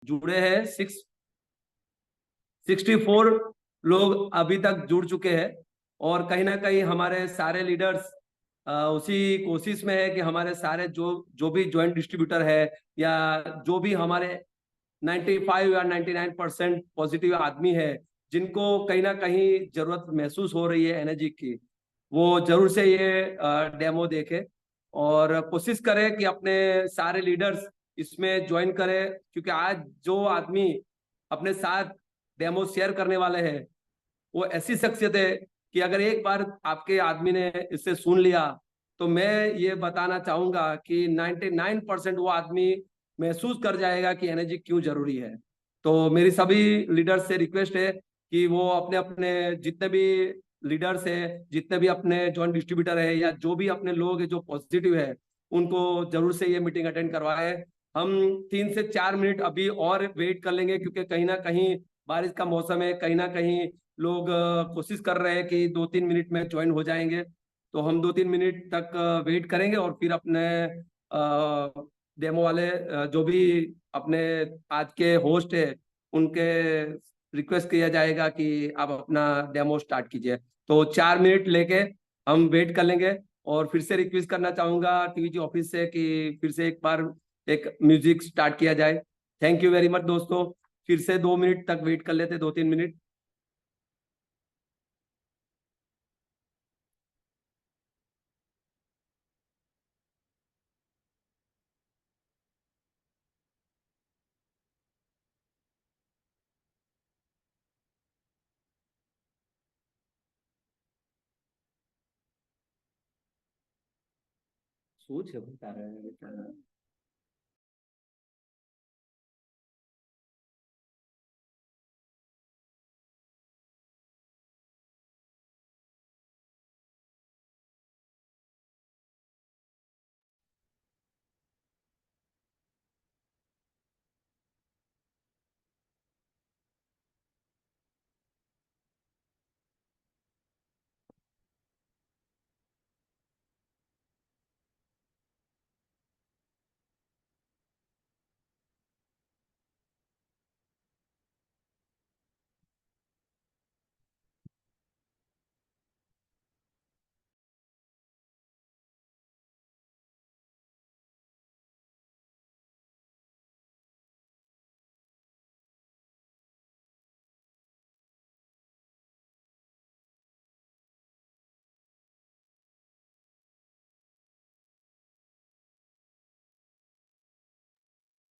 जुड़े हैं। 64 लोग अभी तक जुड़ चुके हैं। और कहीं ना कहीं हमारे सारे लीडर्स उसी कोशिश में है कि हमारे सारे जो जो भी ज्वाइंट डिस्ट्रीब्यूटर है, या जो भी हमारे 95 या 99% पॉजिटिव आदमी है, जिनको कहीं ना कहीं जरूरत महसूस हो रही है एनर्जी की, वो जरूर से ये डेमो देखे और कोशिश करें कि अपने सारे लीडर्स इसमें ज्वाइन करें। क्योंकि आज जो आदमी अपने साथ डेमो शेयर करने वाले हैं, वो ऐसी शख्सियत है कि अगर एक बार आपके आदमी ने इसे सुन लिया, तो मैं ये बताना चाहूंगा कि 99% वो आदमी महसूस कर जाएगा कि एनर्जी क्यों जरूरी है। तो मेरी सभी लीडर्स से रिक्वेस्ट है कि वो अपने अपने जितने भी लीडर्स है, जितने भी अपने जॉइंट डिस्ट्रीब्यूटर है, या जो भी अपने लोग है जो पॉजिटिव है, उनको जरूर से ये मीटिंग अटेंड करवाए। हम 3 से 4 मिनट अभी और वेट कर लेंगे, क्योंकि कहीं ना कहीं बारिश का मौसम है, कहीं ना कहीं लोग कोशिश कर रहे हैं कि 2-3 मिनट में ज्वाइन हो जाएंगे। तो हम 2-3 मिनट तक वेट करेंगे और फिर अपने डेमो वाले जो भी अपने आज के होस्ट है, उनके रिक्वेस्ट किया जाएगा कि आप अपना डेमो स्टार्ट कीजिए। तो 4 मिनट लेके हम वेट कर लेंगे। और फिर से रिक्वेस्ट करना चाहूंगा टीवीजी ऑफिस से कि फिर से एक बार एक म्यूजिक स्टार्ट किया जाए। थैंक यू वेरी मच दोस्तों। फिर से 2 मिनट तक वेट कर लेते, 2-3 मिनट। सोच है बता रहे हैं बेटा।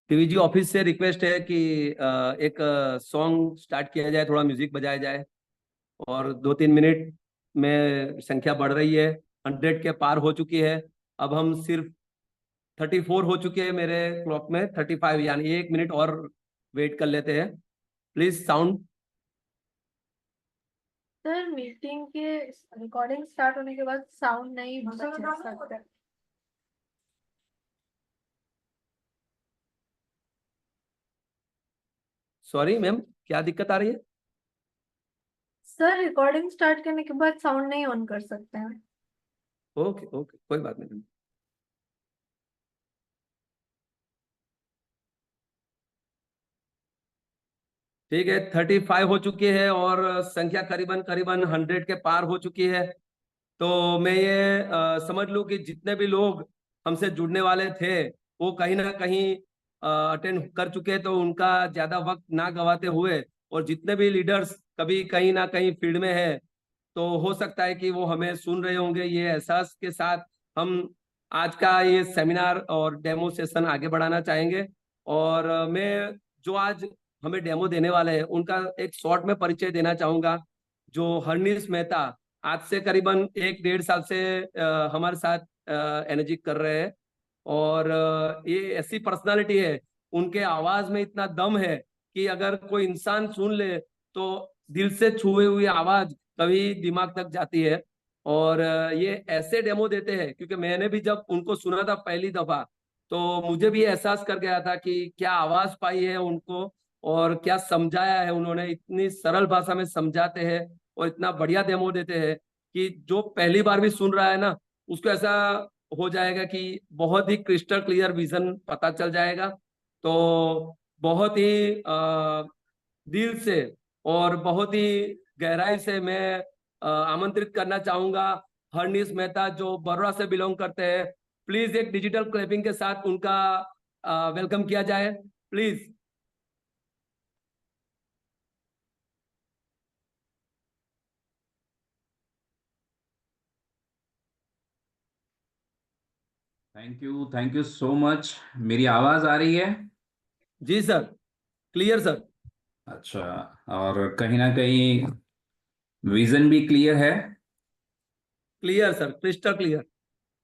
टीवीजी ऑफिस से रिक्वेस्ट है कि एक सॉन्ग स्टार्ट किया जाए, थोड़ा म्यूजिक बजाया जाए। और 2-3 मिनट में संख्या बढ़ रही है, 100 के पार हो चुकी है। अब हम सिर्फ 34 हो चुके हैं मेरे क्लॉक में, 35, यानी 1 मिनट और वेट कर लेते हैं। Please sound. सर मीटिंग के रिकॉर्डिंग स्टार्ट होने के बाद साउंड नहीं बचा सकता। सॉरी मैम, क्या दिक्कत आ रही है? सर रिकॉर्डिंग स्टार्ट करने के बाद साउंड नहीं ऑन कर सकते हैं। ओके ओके, कोई बात नहीं। ठीक है, 35 हो चुकी है और संख्या करीबन करीबन 100 के पार हो चुकी है। तो मैं ये समझ लूं कि जितने भी लोग हमसे जुड़ने वाले थे, वो कहीं ना कहीं अटेंड कर चुके। तो उनका ज्यादा वक्त ना गवाते हुए, और जितने भी लीडर्स कभी कहीं ना कहीं फील्ड में है, तो हो सकता है कि वो हमें सुन रहे होंगे, ये एहसास के साथ हम आज का ये सेमिनार और डेमो सेशन आगे बढ़ाना चाहेंगे। और मैं जो आज हमें डेमो देने वाले हैं, उनका एक शॉर्ट में परिचय देना चाहूंगा। जो हरनीश मेहता आज से करीबन 1-1.5 साल से हमारे साथ एनर्जी कर रहे हैं। और ये ऐसी पर्सनालिटी है, उनके आवाज में इतना दम है कि अगर कोई इंसान सुन ले, तो दिल से छुए हुई आवाज कभी दिमाग तक जाती है। और ये ऐसे डेमो देते हैं, क्योंकि मैंने भी जब उनको सुना था पहली दफा, तो मुझे भी एहसास कर गया था कि क्या आवाज पाई है उनको, और क्या समझाया है उन्होंने। इतनी सरल भाषा में समझाते हैं और इतना बढ़िया डेमो देते हैं कि जो पहली बार भी सुन रहा है ना, उसको ऐसा हो जाएगा कि बहुत ही क्रिस्टल क्लियर विजन पता चल जाएगा। तो बहुत ही दिल से और बहुत ही गहराई से मैं आमंत्रित करना चाहूंगा हरनीश मेहता जो बड़ौदा से बिलोंग करते हैं। प्लीज एक डिजिटल क्लैपिंग के साथ उनका वेलकम किया जाए please. Thank you so much. मेरी आवाज आ रही है? जी सर, क्लियर सर। अच्छा, और कहीं ना कहीं विजन भी क्लियर है? Clear sir, crystal clear.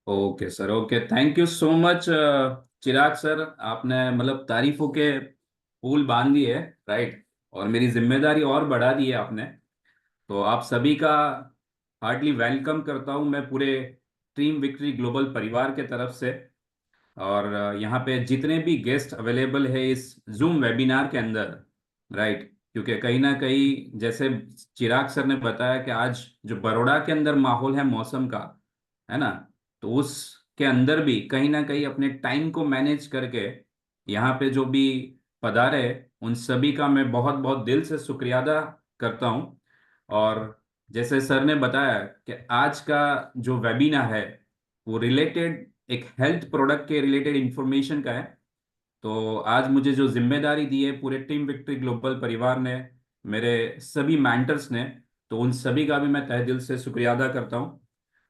Okay sir, okay, thank you so much Chirag sir. आपने मतलब तारीफों के पुल बांध दिए, राइट, और मेरी जिम्मेदारी और बढ़ा दी है आपने। तो आप सभी का हार्टली वेलकम करता हूं मैं पूरे टीम विक्ट्री ग्लोबल परिवार के तरफ से। और यहाँ पे जितने भी गेस्ट अवेलेबल है इस जूम वेबिनार के अंदर, राइट, क्योंकि कहीं ना कहीं जैसे चिराग सर ने बताया कि आज जो बड़ौदा के अंदर माहौल है मौसम का, है ना, तो उसके अंदर भी कहीं ना कहीं अपने टाइम को मैनेज करके यहाँ पे जो भी पधारे उन सभी का मैं बहुत बहुत दिल से शुक्रिया अदा करता हूँ। और जैसे सर ने बताया कि आज का जो वेबिनार है वो रिलेटेड एक हेल्थ प्रोडक्ट के रिलेटेड इंफॉर्मेशन का है। तो आज मुझे जो जिम्मेदारी दी है पूरे टीम विक्ट्री ग्लोबल परिवार ने, मेरे सभी मेंटर्स ने, तो उन सभी का भी मैं तहे दिल से शुक्रिया अदा करता हूँ।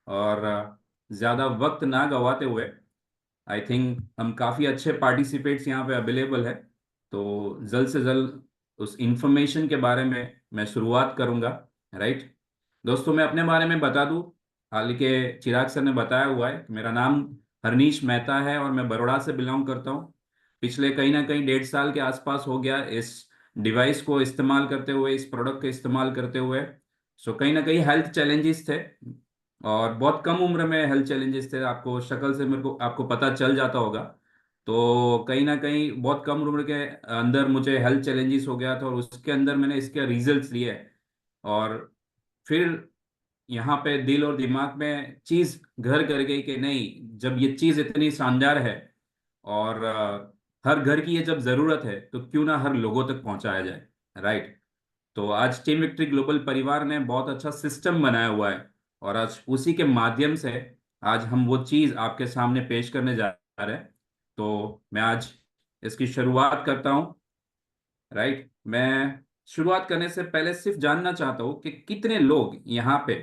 और ज़्यादा वक्त ना गवाते हुए, आई थिंक हम काफ़ी अच्छे पार्टिसिपेट्स यहाँ पे अवेलेबल है, तो जल्द से जल्द उस इंफॉर्मेशन के बारे में मैं शुरुआत करूँगा, राइट। दोस्तों, मैं अपने बारे में बता दूं, हाल के चिराग सर ने बताया हुआ है कि मेरा नाम हरनीश मेहता है और मैं बड़ौदा से बिलोंग करता हूँ। पिछले कहीं ना कहीं 1.5 साल के आसपास हो गया इस डिवाइस को इस्तेमाल करते हुए, इस प्रोडक्ट को इस्तेमाल करते हुए। सो कहीं ना कहीं हेल्थ चैलेंजेस थे, और बहुत कम उम्र में हेल्थ चैलेंजेस थे, आपको शक्ल से मेरे को आपको पता चल जाता होगा। तो कहीं ना कहीं बहुत कम उम्र के अंदर मुझे हेल्थ चैलेंजेस हो गया था, और उसके अंदर मैंने इसके रिजल्ट्स लिए। और फिर यहाँ पे दिल और दिमाग में चीज घर कर गई कि नहीं, जब ये चीज इतनी शानदार है और हर घर की ये जब जरूरत है तो क्यों ना हर लोगों तक पहुंचाया जाए, राइट। तो आज टीम विक्ट्री ग्लोबल परिवार ने बहुत अच्छा सिस्टम बनाया हुआ है, और आज उसी के माध्यम से आज हम वो चीज आपके सामने पेश करने जा रहे हैं। तो मैं आज इसकी शुरुआत करता हूँ, राइट। मैं शुरुआत करने से पहले सिर्फ जानना चाहता हूँ कि कितने लोग यहाँ पे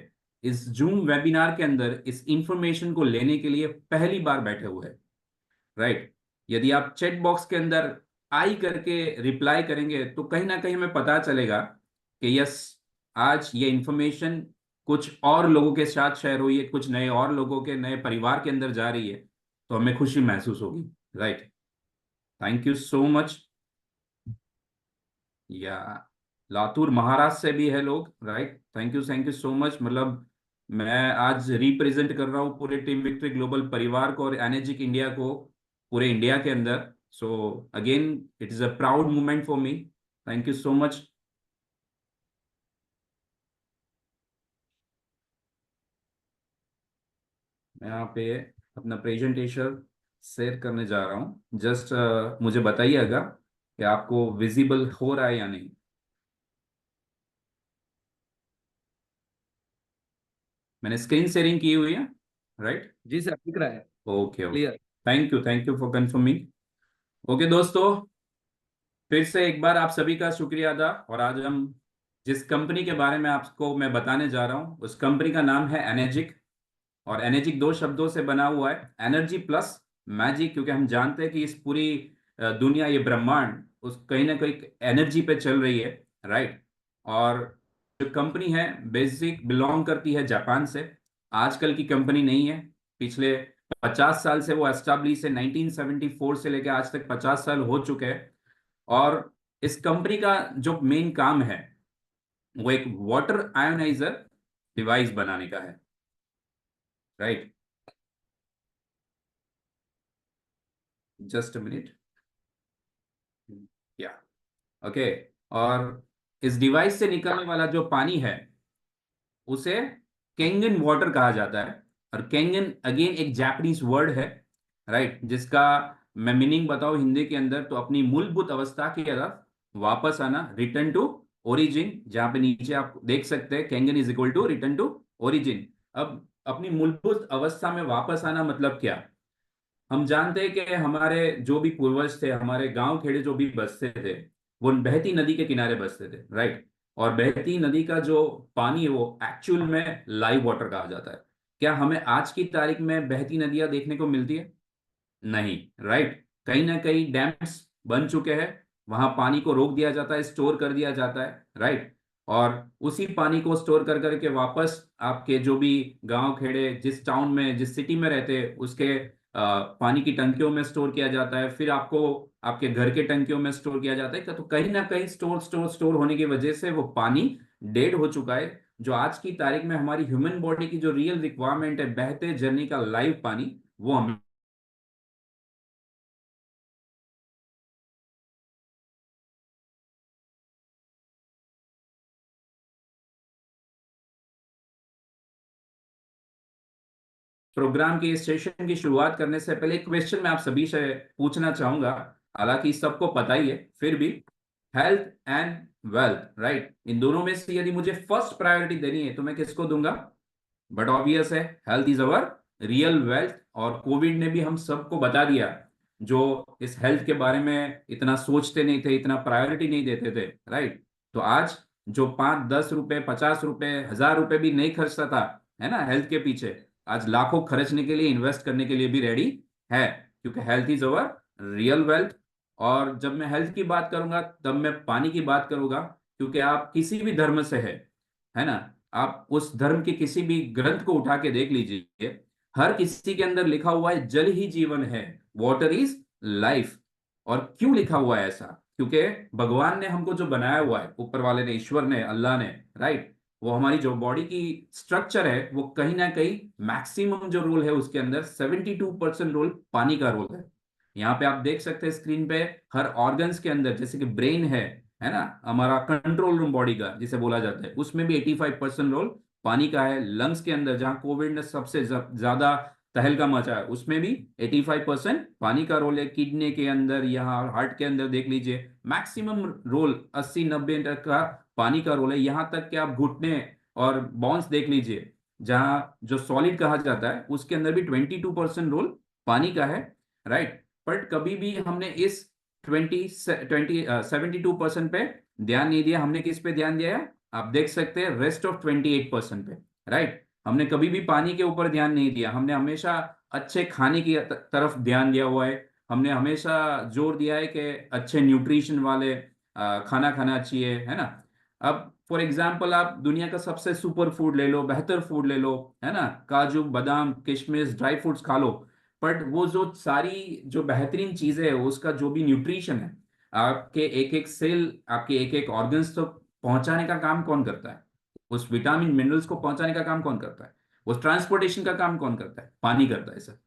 इस जूम वेबिनार के अंदर इस इंफॉर्मेशन को लेने के लिए पहली बार बैठे हुए हैं, राइट। यदि आप चैट बॉक्स के अंदर आई करके रिप्लाई करेंगे तो कहीं ना कहीं हमें पता चलेगा कि यस, आज ये इंफॉर्मेशन कुछ और लोगों के साथ शेयर हुई है, कुछ नए और लोगों के नए परिवार के अंदर जा रही है, तो हमें खुशी महसूस होगी, right. Thank you so much. या लातूर महाराष्ट्र से भी है लोग, right, thank you so much. मतलब मैं आज रिप्रेजेंट कर रहा हूँ पूरे टीम विक्ट्री ग्लोबल परिवार को और एनर्जिक इंडिया को पूरे इंडिया के अंदर। So again it is a proud moment for me. Thank you so much. मैं यहाँ पे अपना प्रेजेंटेशन शेयर करने जा रहा हूँ। जस्ट मुझे बताइएगा कि आपको विजिबल हो रहा है या नहीं। मैंने स्क्रीन शेयरिंग की हुई है, राइट। जी सर, दिख रहा है। Okay okay, clear. Thank you for confirming. Okay दोस्तों, फिर से एक बार आप सभी का शुक्रिया अदा। और आज हम जिस कंपनी के बारे में आपको मैं बताने जा रहा हूँ उस कंपनी का नाम है एनर्जिक। और एनर्जिक दो शब्दों से बना हुआ है, एनर्जी प्लस मैजिक, क्योंकि हम जानते हैं कि इस पूरी दुनिया, ये ब्रह्मांड उस कहीं ना कहीं एनर्जी पे चल रही है, राइट। और जो कंपनी है बेसिक बिलोंग करती है जापान से। आजकल की कंपनी नहीं है, पिछले 50 साल से वो एस्टाब्लिश है। 1974 से लेकर आज तक 50 साल हो चुके हैं। और इस कंपनी का जो मेन काम है वो एक वाटर आयोनाइजर डिवाइस बनाने का है, राइट। Just a minute. या ओके। और इस डिवाइस से निकलने वाला जो पानी है उसे केंगन वाटर कहा जाता है। और केंगन अगेन एक जापानीज वर्ड है, राइट, जिसका मैं मीनिंग बताऊं हिंदी के अंदर, तो अपनी मूलभूत अवस्था की तरफ वापस आना, रिटर्न टू ओरिजिन। जहां पे नीचे आप देख सकते हैं कैंगन is equal to return to origin. अब अपनी मूलभूत अवस्था में वापस आना मतलब क्या? हम जानते हैं कि हमारे जो भी पूर्वज थे, हमारे गांव खेड़े जो भी बसते थे, वो बहती नदी के किनारे बसते थे, राइट। और बहती नदी का जो पानी है वो एक्चुअल में लाइव वाटर कहा जाता है। क्या हमें आज की तारीख में बहती नदियां देखने को मिलती है? नहीं, राइट। कहीं ना कहीं डैम्स बन चुके हैं, वहां पानी को रोक दिया जाता है, स्टोर कर दिया जाता है, राइट। और उसी पानी को स्टोर कर करके वापस आपके जो भी गांव खेड़े, जिस टाउन में, जिस सिटी में रहते हैं, उसके पानी की टंकियों में स्टोर किया जाता है, फिर आपको आपके घर के टंकियों में स्टोर किया जाता है। तो कहीं ना कहीं स्टोर स्टोर स्टोर होने की वजह से वो पानी डेड हो चुका है। जो आज की तारीख में हमारी ह्यूमन बॉडी की जो रियल रिक्वायरमेंट है बहते जर्नी का लाइव पानी, वो हमें प्रोग्राम के इस सेशन की शुरुआत करने से पहले एक क्वेश्चन मैं आप सभी से पूछना चाहूंगा। हालांकि सबको पता ही है, फिर भी, हेल्थ एंड वेल्थ, राइट, इन दोनों में से यदि मुझे फर्स्ट प्रायोरिटी देनी है तो मैं किसको दूंगा? बट ऑब्वियस है, health is our real wealth. और कोविड ने भी हम सबको बता दिया, जो इस हेल्थ के बारे में इतना सोचते नहीं थे, इतना प्रायोरिटी नहीं देते थे, राइट। तो आज जो 5-10 रुपए, 50 रुपए, 1000 रुपए भी नहीं खर्चता था, है ना, हेल्थ के पीछे, आज लाखों खर्चने के लिए, इन्वेस्ट करने के लिए भी रेडी है, क्योंकि health is our real wealth. और जब मैं हेल्थ की बात करूंगा तब मैं पानी की बात करूंगा, क्योंकि आप किसी भी धर्म से है ना, आप उस धर्म के किसी भी ग्रंथ को उठा के देख लीजिए, हर किसी के अंदर लिखा हुआ है जल ही जीवन है, वाटर इज लाइफ। और क्यों लिखा हुआ है ऐसा? क्योंकि भगवान ने हमको जो बनाया हुआ है, ऊपर वाले ने, ईश्वर ने, अल्लाह ने, राइट, वो हमारी जो बॉडी की स्ट्रक्चर है, वो कहीं ना कहीं मैक्सिमम जो रोल है उसके अंदर 72% रोल पानी का रोल है। यहाँ पे आप देख सकते हैं स्क्रीन पे, हर ऑर्गन्स के अंदर, जैसे कि ब्रेन है ना, हमारा कंट्रोल रूम बॉडी का जिसे बोला जाता है, उसमें भी 85% रोल पानी का है। लंग्स के अंदर, जहां कोविड ने सबसे ज्यादा तहलका मचा है, उसमें भी 85% पानी का रोल है। किडनी के अंदर, यहाँ हार्ट के अंदर देख लीजिए, मैक्सिमम रोल 80-90 का पानी का रोल है। यहाँ तक कि आप घुटने और बॉन्स देख लीजिए, जहाँ जो सॉलिड कहा जाता है, उसके अंदर भी 22% रोल पानी का है, राइट। बट कभी भी हमने इस 72% पे ध्यान नहीं दिया। हमने किस पे ध्यान दिया है? आप देख सकते हैं, रेस्ट ऑफ 28% पे, राइट। हमने कभी भी पानी के ऊपर ध्यान नहीं दिया। हमने हमेशा अच्छे खाने की तरफ ध्यान दिया हुआ है। हमने हमेशा जोर दिया है कि अच्छे न्यूट्रिशन वाले खाना खाना चाहिए, है ना। अब फॉर एग्जाम्पल आप दुनिया का सबसे सुपर फूड ले लो, बेहतर फूड ले लो, है ना, काजू बादाम किशमिश ड्राई फ्रूट्स खा लो, बट वो जो सारी जो बेहतरीन चीजें है, उसका जो भी न्यूट्रिशन है, आपके एक एक सेल, आपके एक एक ऑर्गन्स तो पहुंचाने का काम कौन करता है? उस विटामिन मिनरल्स को पहुंचाने का काम कौन करता है? उस ट्रांसपोर्टेशन का काम कौन करता है? पानी करता है सर।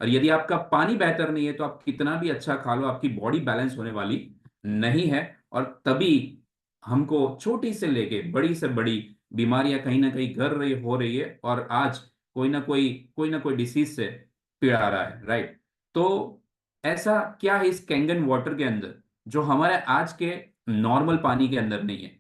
और यदि आपका पानी बेहतर नहीं है तो आप कितना भी अच्छा खा लो, आपकी बॉडी बैलेंस होने वाली नहीं है। और तभी हमको छोटी से लेके बड़ी से बड़ी बीमारियां कहीं ना कहीं घर रही हो रही है, और आज कोई ना कोई डिसीज से पिड़ा रहा है, राइट। तो ऐसा क्या है इस कैंगन वाटर के अंदर जो हमारे आज के नॉर्मल पानी के अंदर नहीं है?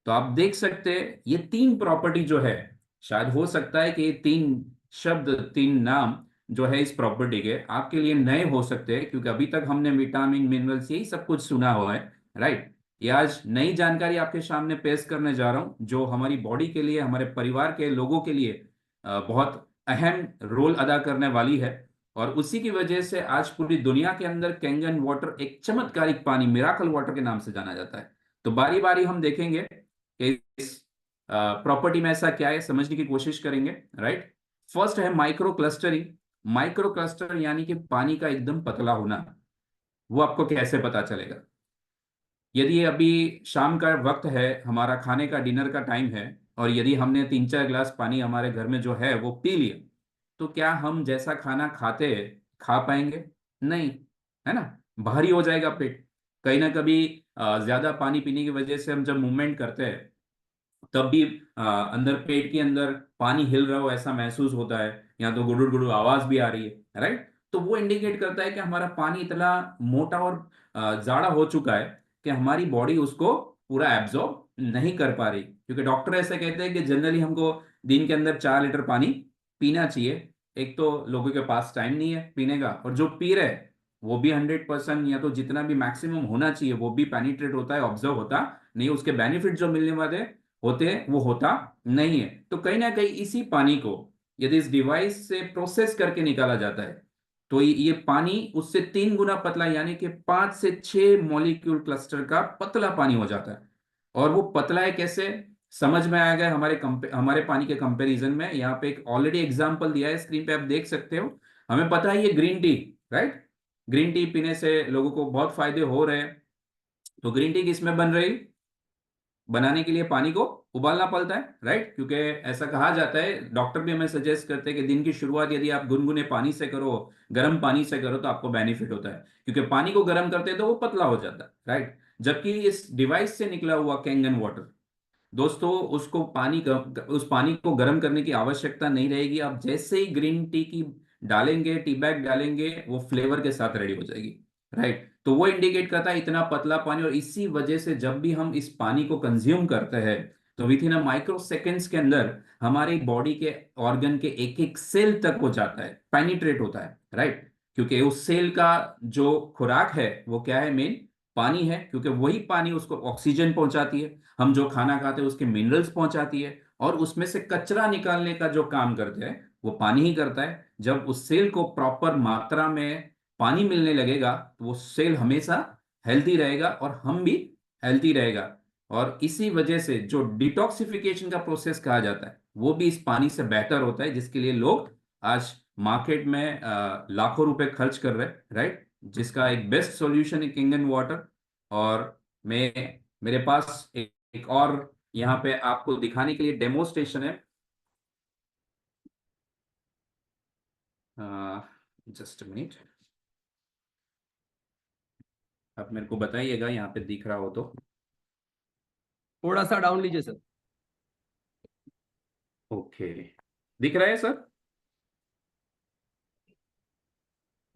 तो आप देख सकते हैं ये 3 प्रॉपर्टी जो है, शायद हो सकता है कि ये 3 शब्द, 3 नाम जो है इस प्रॉपर्टी के, आपके लिए नए हो सकते हैं, क्योंकि अभी तक हमने विटामिन मिनरल्स यही सब कुछ सुना हुआ है, राइट। ये आज नई जानकारी आपके सामने पेश करने जा रहा हूं, जो हमारी बॉडी के लिए, हमारे परिवार के लोगों के लिए बहुत अहम रोल अदा करने वाली है। और उसी की वजह से आज पूरी दुनिया के अंदर कैंगन वाटर एक चमत्कारिक पानी, मिराकल वाटर के नाम से जाना जाता है। तो बारी बारी हम देखेंगे कि इस प्रॉपर्टी में ऐसा क्या है, समझने की कोशिश करेंगे, राइट। फर्स्ट है माइक्रो क्लस्टरिंग। माइक्रो क्लस्टर यानी कि पानी का एकदम पतला होना। वो आपको कैसे पता चलेगा? यदि अभी शाम का वक्त है, हमारा खाने का, डिनर का टाइम है, और यदि हमने 3-4 गिलास पानी हमारे घर में जो है वो पी लिया, तो क्या हम जैसा खाना खाते हैं खा पाएंगे? नहीं, है ना, भारी हो जाएगा पेट। कहीं ना कभी ज्यादा पानी पीने की वजह से हम जब मूवमेंट करते हैं, तब भी अंदर पेट के अंदर पानी हिल रहा हो ऐसा महसूस होता है, या तो गुड़ुड़ गुड़ुड़ आवाज भी आ रही है, राइट। तो वो इंडिकेट करता है कि हमारा पानी इतना मोटा और जाड़ा हो चुका है कि हमारी बॉडी उसको पूरा एब्जॉर्ब नहीं कर पा रही। क्योंकि डॉक्टर ऐसा कहते हैं कि जनरली हमको दिन के अंदर 4 लीटर पानी पीना चाहिए। एक तो लोगों के पास टाइम नहीं है पीने का, और जो पी रहे वो भी 100% या तो जितना भी मैक्सिमम होना चाहिए वो भी पेनिट्रेट होता है, ऑब्जर्व होता नहीं, उसके बेनिफिट जो मिलने वाले होते हैं वो होता नहीं है। तो कहीं ना कहीं इसी पानी को यदि इस डिवाइस से प्रोसेस करके निकाला जाता है तो ये पानी उससे 3 गुना पतला, यानी कि 5 से 6 मॉलिक्यूल क्लस्टर का पतला पानी हो जाता है। और वो पतला है कैसे, समझ में आ गया हमारे पानी के कंपैरिजन में। यहाँ पे एक ऑलरेडी एग्जांपल दिया है स्क्रीन पे, आप देख सकते हो। हमें पता है ये green tea, right, green tea पीने से लोगों को बहुत फायदे हो रहे हैं। तो ग्रीन टी किसमें बन रही, बनाने के लिए पानी को उबालना पड़ता है, राइट। क्योंकि ऐसा कहा जाता है, डॉक्टर भी हमें सजेस्ट करते हैं कि दिन की शुरुआत यदि आप गुनगुने पानी से करो, गर्म पानी से करो, तो आपको बेनिफिट होता है। क्योंकि पानी को गर्म करते हैं तो वो पतला हो जाता है, राइट। जबकि इस डिवाइस से निकला हुआ कैंगन वाटर, दोस्तों उसको उस पानी को गर्म करने की आवश्यकता नहीं रहेगी। आप जैसे ही ग्रीन टी की डालेंगे, टी बैग डालेंगे, वो फ्लेवर के साथ रेडी हो जाएगी, राइट। तो वो इंडिकेट करता है इतना पतला पानी। और इसी वजह से जब भी हम इस पानी को कंज्यूम करते हैं तो with in a micro seconds के अंदर हमारी बॉडी के ऑर्गन के एक एक सेल तक हो जाता है, पेनिट्रेट होता है, राइट। क्योंकि उस सेल का जो खुराक है वो क्या है, मेन पानी है। क्योंकि वही पानी उसको ऑक्सीजन पहुंचाती है, हम जो खाना खाते हैं उसके मिनरल्स पहुंचाती है, और उसमें से कचरा निकालने का जो काम करते हैं वो पानी ही करता है। जब उस सेल को प्रॉपर मात्रा में पानी मिलने लगेगा तो वो सेल हमेशा हेल्थी रहेगा और हम भी हेल्थी रहेगा। और इसी वजह से जो डिटॉक्सिफिकेशन का प्रोसेस कहा जाता है वो भी इस पानी से बेहतर होता है, जिसके लिए लोग आज मार्केट में लाखों रुपए खर्च कर रहे हैं, राइट। जिसका एक बेस्ट सॉल्यूशन है किंगन वाटर। और मैं मेरे पास एक और यहाँ पे आपको दिखाने के लिए डेमोस्ट्रेशन है। जस्ट मिनट, आप मेरे को बताइएगा यहाँ पे दिख रहा हो तो। थोड़ा सा डाउन लीजिए सर। ओके, दिख रहा है सर,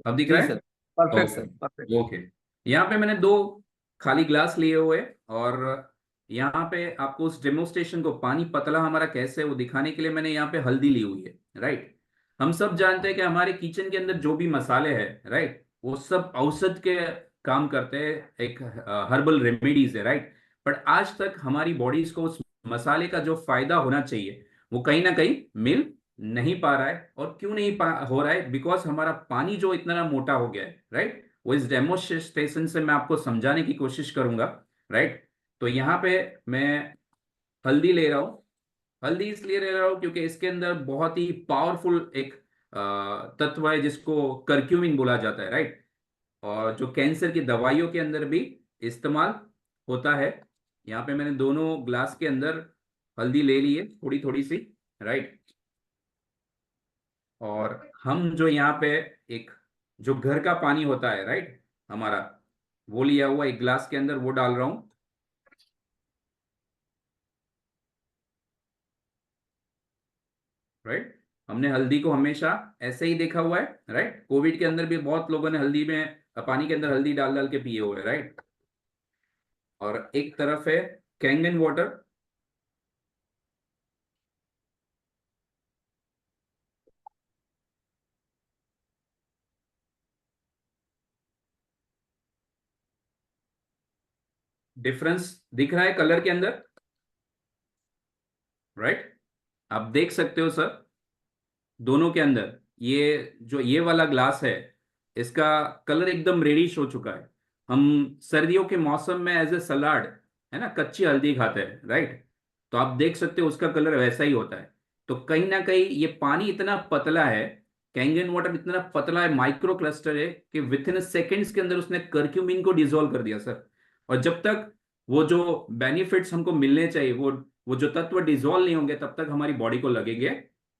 अब दिख रहा जी है। Sir, perfect okay, sir, perfect. Okay. यहाँ पे मैंने 2 खाली ग्लास लिए हुए हैं, और यहाँ पे आपको उस डेमोस्ट्रेशन को पानी पतला हमारा कैसे है वो दिखाने के लिए मैंने यहाँ पे हल्दी ली हुई है, राइट। हम सब जानते हैं कि हमारे किचन के अंदर जो भी मसाले हैं, राइट, वो सब औषध के काम करते हैं, एक हर्बल रेमेडीज है, राइट। बट आज तक हमारी बॉडीज को उस मसाले का जो फायदा होना चाहिए वो कहीं ना कहीं मिल नहीं पा रहा है। और क्यों नहीं हो रहा है, बिकॉज हमारा पानी जो इतना मोटा हो गया है, राइट। वो इस डेमोस्ट्रेशन से मैं आपको समझाने की कोशिश करूंगा, राइट। तो यहाँ पे मैं हल्दी ले रहा हूँ। हल्दी इसलिए ले रहा हूँ क्योंकि इसके अंदर बहुत ही पावरफुल एक तत्व है जिसको करक्यूमिन बोला जाता है, राइट। और जो कैंसर की दवाइयों के अंदर भी इस्तेमाल होता है। यहाँ पे मैंने दोनों ग्लास के अंदर हल्दी ले ली है, थोड़ी थोड़ी सी, राइट। और हम जो यहाँ पे एक जो घर का पानी होता है, राइट, हमारा, वो लिया हुआ एक ग्लास के अंदर वो डाल रहा हूं, राइट। हमने हल्दी को हमेशा ऐसे ही देखा हुआ है, राइट। कोविड के अंदर भी बहुत लोगों ने हल्दी में पानी के अंदर हल्दी डाल डाल के पिए हुए, राइट। और एक तरफ है कैंगन वाटर। डिफरेंस दिख रहा है कलर के अंदर, राइट। आप देख सकते हो सर, दोनों के अंदर ये जो ये वाला ग्लास है इसका कलर एकदम रेडिश हो चुका है। हम सर्दियों के मौसम में एज ए सलाड, है ना, कच्ची हल्दी खाते हैं, राइट। तो आप देख सकते हो उसका कलर वैसा ही होता है। तो कहीं ना कहीं ये पानी इतना पतला है, कैंगन वाटर इतना पतला है, माइक्रो क्लस्टर है, कि विथ इन सेकेंड्स के अंदर उसने करक्यूमिन को डिसॉल्व कर दिया सर। और जब तक वो जो बेनिफिट्स हमको मिलने चाहिए वो जो तत्व डिसॉल्व नहीं होंगे तब तक हमारी बॉडी को लगेंगे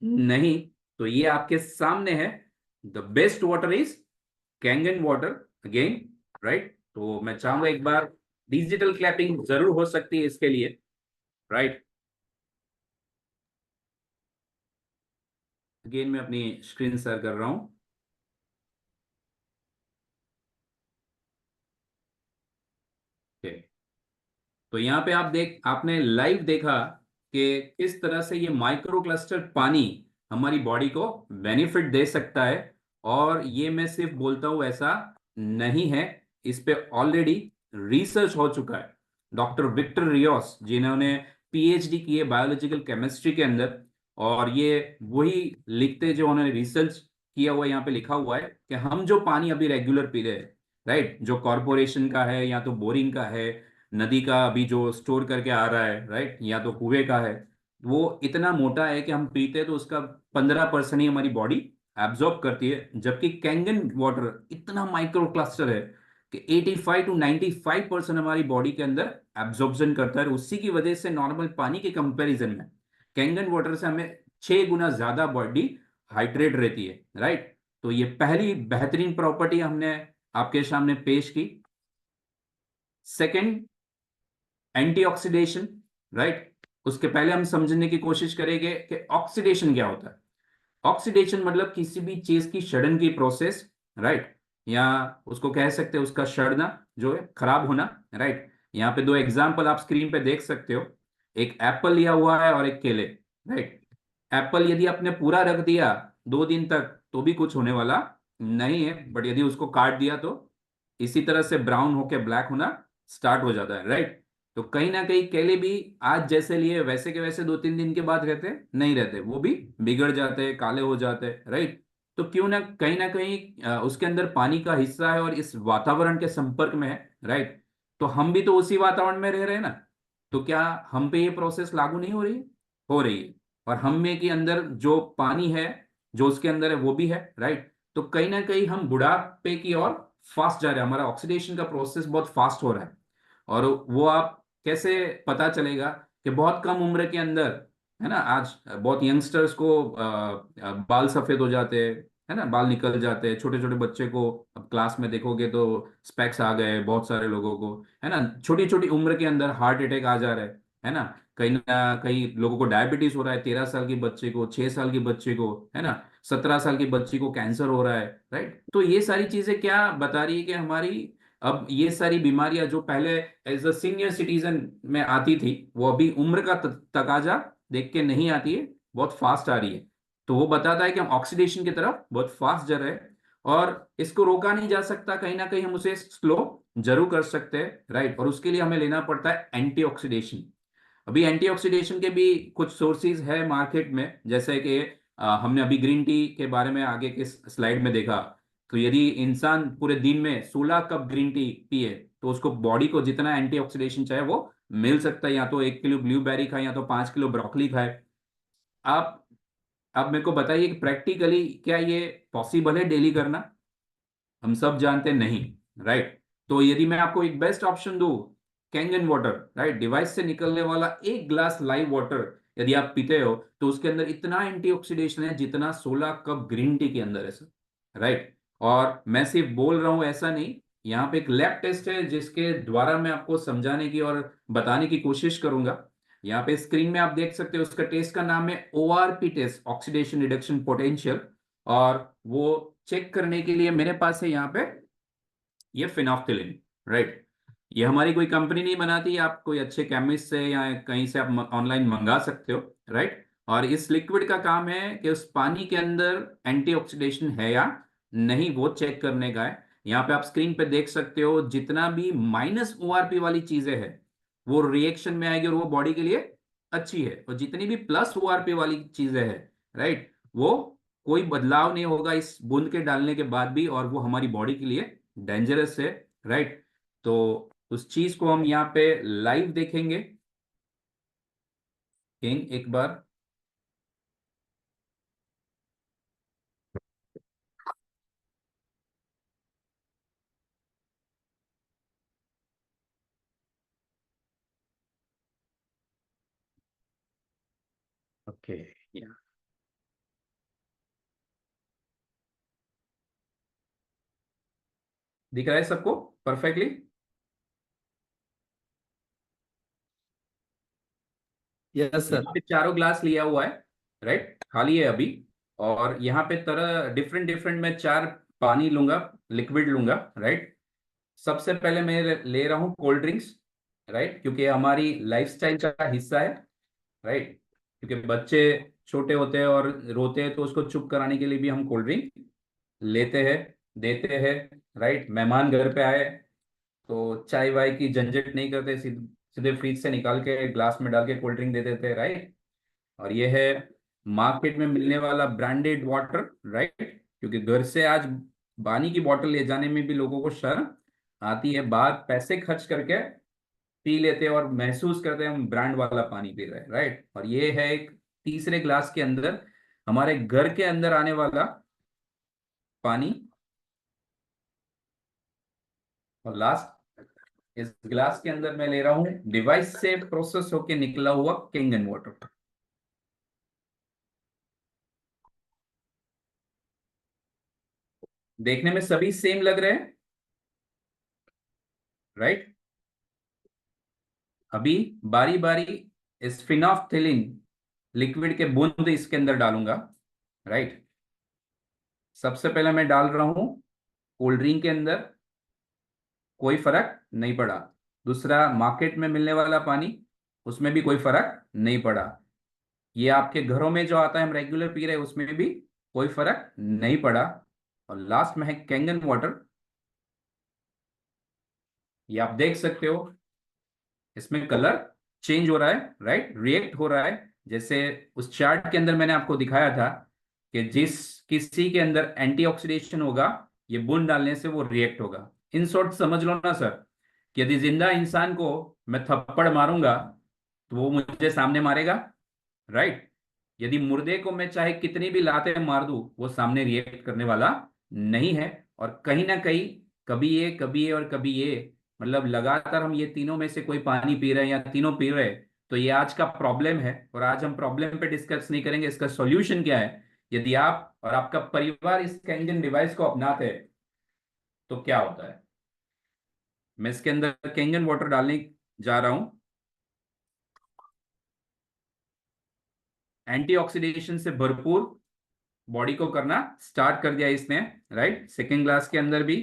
नहीं। तो ये आपके सामने है, the best water is Kangen water again, right. तो मैं चाहूंगा एक बार डिजिटल क्लैपिंग जरूर हो सकती है इसके लिए, राइट। अगेन मैं अपनी स्क्रीन शेयर कर रहा हूं। तो यहाँ पे आपने लाइव देखा कि किस तरह से ये माइक्रो क्लस्टर पानी हमारी बॉडी को बेनिफिट दे सकता है। और ये मैं सिर्फ बोलता हूँ ऐसा नहीं है, इस पे ऑलरेडी रिसर्च हो चुका है। डॉक्टर विक्टर रियोस जिन्होंने पीएचडी की है बायोलॉजिकल केमिस्ट्री के अंदर, और ये वही लिखते जो उन्होंने रिसर्च किया हुआ यहाँ पे लिखा हुआ है कि हम जो पानी अभी रेगुलर पी रहे हैं, राइट, जो कॉरपोरेशन का है या तो बोरिंग का है, नदी का अभी जो स्टोर करके आ रहा है, राइट, या तो कुएं का है, वो इतना मोटा है कि हम पीते हैं तो उसका 15% ही हमारी बॉडी एब्जॉर्ब करती है। जबकि कैंगन वाटर इतना माइक्रो क्लस्टर है कि 85 to 95% हमारी बॉडी के अंदर एब्जॉर्प्शन करता है। उसी की वजह से नॉर्मल पानी के कंपैरिजन में कैंगन वाटर से हमें 6 गुना ज्यादा बॉडी हाइड्रेट रहती है, राइट। तो ये पहली बेहतरीन प्रॉपर्टी हमने आपके सामने पेश की। Second, antioxidation, right. उसके पहले हम समझने की कोशिश करेंगे कि ऑक्सीडेशन क्या होता है। ऑक्सीडेशन मतलब किसी भी चीज की सड़न की प्रोसेस, राइट, या उसको कह सकते हैं उसका सड़ना जो है, खराब होना, राइट। यहाँ पे दो एग्जांपल आप स्क्रीन पे देख सकते हो, एक एप्पल लिया हुआ है और एक केले, राइट। एप्पल यदि आपने पूरा रख दिया 2 दिन तक तो भी कुछ होने वाला नहीं है, बट यदि उसको काट दिया तो इसी तरह से ब्राउन होके ब्लैक होना स्टार्ट हो जाता है, राइट। तो कहीं ना कहीं केले भी आज जैसे लिए वैसे के वैसे 2-3 दिन के बाद रहते नहीं रहते, वो भी बिगड़ जाते हैं, काले हो जाते हैं, राइट। तो क्यों ना कहीं उसके अंदर पानी का हिस्सा है और इस वातावरण के संपर्क में है, राइट। तो हम भी तो उसी वातावरण में रह रहे हैं ना, तो क्या हम पे ये प्रोसेस लागू नहीं हो रही है? हो रही है। और हम में के अंदर जो पानी है जो उसके अंदर है वो भी है, राइट। तो कहीं ना कहीं हम बुढ़ापे की ओर फास्ट जा रहे हैं, हमारा ऑक्सीडेशन का प्रोसेस बहुत फास्ट हो रहा है। और वो आप कैसे पता चलेगा कि बहुत कम उम्र के अंदर, है ना, आज बहुत यंगस्टर्स को बाल सफेद हो जाते हैं, है ना, बाल निकल जाते हैं। छोटे छोटे बच्चे को अब क्लास में देखोगे तो स्पेक्स आ गए बहुत सारे लोगों को, है ना। छोटी छोटी उम्र के अंदर हार्ट अटैक आ जा रहा है ना। कहीं ना कहीं लोगों को डायबिटीज हो रहा है, 13 साल की बच्चे को, 6 साल की बच्चे को, है ना, 17 साल की बच्ची को कैंसर हो रहा है, राइट। तो ये सारी चीजें क्या बता रही है कि हमारी अब ये सारी बीमारियां जो पहले एज अ सीनियर सिटीजन में आती थी, वो अभी उम्र का तकाजा देख के नहीं आती है, बहुत फास्ट आ रही है। तो वो बताता है कि हम ऑक्सीडेशन की तरफ बहुत फास्ट जा रहे हैं, और इसको रोका नहीं जा सकता, कहीं ना कहीं हम उसे स्लो जरूर कर सकते हैं, राइट। और उसके लिए हमें लेना पड़ता है एंटीऑक्सीडेशन। अभी एंटीऑक्सीडेशन के भी कुछ सोर्सेज है मार्केट में, जैसे कि हमने अभी ग्रीन टी के बारे में आगे के स्लाइड में देखा। तो यदि इंसान पूरे दिन में 16 कप ग्रीन टी पिए तो उसको बॉडी को जितना एंटीऑक्सीडेशन चाहिए वो मिल सकता है। या तो 1 किलो ब्लूबेरी खाए या तो 5 किलो ब्रोकली खाए। आप अब मेरे को बताइए कि प्रैक्टिकली क्या ये पॉसिबल है डेली करना? हम सब जानते हैं नहीं, राइट। तो यदि मैं आपको एक बेस्ट ऑप्शन दूं, कैंगन वाटर, राइट, डिवाइस से निकलने वाला 1 ग्लास लाइव वाटर यदि आप पीते हो तो उसके अंदर इतना एंटीऑक्सीडेशन है जितना 16 कप ग्रीन टी के अंदर है सर, राइट। और मैं सिर्फ बोल रहा हूं ऐसा नहीं, यहाँ पे एक लैब टेस्ट है जिसके द्वारा मैं आपको समझाने की और बताने की कोशिश करूंगा। यहाँ पे स्क्रीन में आप देख सकते हो, उसका टेस्ट का नाम है ORP test, oxidation reduction potential. और वो चेक करने के लिए मेरे पास है यहाँ पे ये फिनोफ्थिलिन, राइट। ये हमारी कोई कंपनी नहीं बनाती, आप कोई अच्छे केमिस्ट से या कहीं से आप ऑनलाइन मंगा सकते हो, राइट। और इस लिक्विड का काम है कि उस पानी के अंदर एंटीऑक्सीडेशन है या नहीं वो चेक करने का है। यहाँ पे आप स्क्रीन पे देख सकते हो जितना भी माइनस ओआरपी वाली चीजें हैं वो रिएक्शन में आएगी और वो बॉडी के लिए अच्छी है, और जितनी भी प्लस ओआरपी वाली चीजें हैं, राइट, वो कोई बदलाव नहीं होगा इस बूंद के डालने के बाद भी, और वो हमारी बॉडी के लिए डेंजरस है, राइट। तो उस चीज को हम यहाँ पे लाइव देखेंगे एक बार। ओके, या दिख रहा है सबको परफेक्टली? Yes sir. यहाँ पे चारों ग्लास लिया हुआ है, राइट, खाली है अभी। और यहाँ पे तरह डिफरेंट डिफरेंट मैं 4 पानी लूंगा, लिक्विड लूंगा, राइट। सबसे पहले मैं ले रहा हूँ कोल्ड ड्रिंक्स, राइट, क्योंकि हमारी लाइफस्टाइल का हिस्सा है, राइट। क्योंकि बच्चे छोटे होते हैं और रोते हैं तो उसको चुप कराने के लिए भी हम कोल्ड ड्रिंक लेते हैं, देते हैं, राइट। मेहमान घर पे आए तो चाय वाय की झंझट नहीं करते, सीधे फ्रिज से निकाल के ग्लास में डाल के कोल्ड ड्रिंक दे देते हैं, राइट। और ये है मार्केट में मिलने वाला ब्रांडेड वाटर, राइट। क्योंकि घर से आज पानी की बोतल ले जाने में भी लोगों को शर्म आती है, बाहर पैसे खर्च करके पी लेते हैं और महसूस करते हैं हम ब्रांड वाला पानी पी रहे हैं, राइट। और ये है एक तीसरे ग्लास के अंदर हमारे घर के अंदर आने वाला पानी। और लास्ट, इस ग्लास के अंदर मैं ले रहा हूं डिवाइस से प्रोसेस होके निकला हुआ केंगन वाटर। देखने में सभी सेम लग रहे हैं, राइट। अभी बारी बारी इस फिनोफ्थिलीन लिक्विड के बूंद इसके अंदर डालूंगा, राइट। सबसे पहले मैं डाल रहा हूं कोल्ड ड्रिंक के अंदर, कोई फर्क नहीं पड़ा। दूसरा, मार्केट में मिलने वाला पानी, उसमें भी कोई फर्क नहीं पड़ा। ये आपके घरों में जो आता है हम रेगुलर पी रहे हैं, उसमें भी कोई फर्क नहीं पड़ा। और लास्ट में है कैंगन वाटर। ये आप देख सकते हो, इसमें कलर चेंज हो रहा है, राइट, रिएक्ट हो रहा है। जैसे उस चार्ट के अंदर मैंने आपको दिखाया था कि जिस किसी के अंदर एंटीऑक्सीडेशन होगा, ये बूंद डालने से वो रिएक्ट होगा। इन शॉर्ट समझ लो ना सर, कि यदि जिंदा इंसान को मैं थप्पड़ मारूंगा तो वो मुझे सामने मारेगा, राइट। यदि मुर्दे को मैं चाहे कितनी भी लाते मार दूं, वो सामने रिएक्ट करने वाला नहीं है। और कहीं ना कहीं कभी ये और कभी ये, मतलब लगातार हम ये तीनों में से कोई पानी पी रहे हैं या तीनों पी रहे हैं, तो ये आज का प्रॉब्लम है। और आज हम प्रॉब्लम पे डिस्कस नहीं करेंगे, इसका सॉल्यूशन क्या है। यदि आप और आपका परिवार इस कैंगन डिवाइस को अपनाते हैं तो क्या होता है। मैं इसके अंदर कैंगन वाटर डालने जा रहा हूं। एंटीऑक्सीडेशन से भरपूर बॉडी को करना स्टार्ट कर दिया इसने, राइट। सेकेंड ग्लास के अंदर भी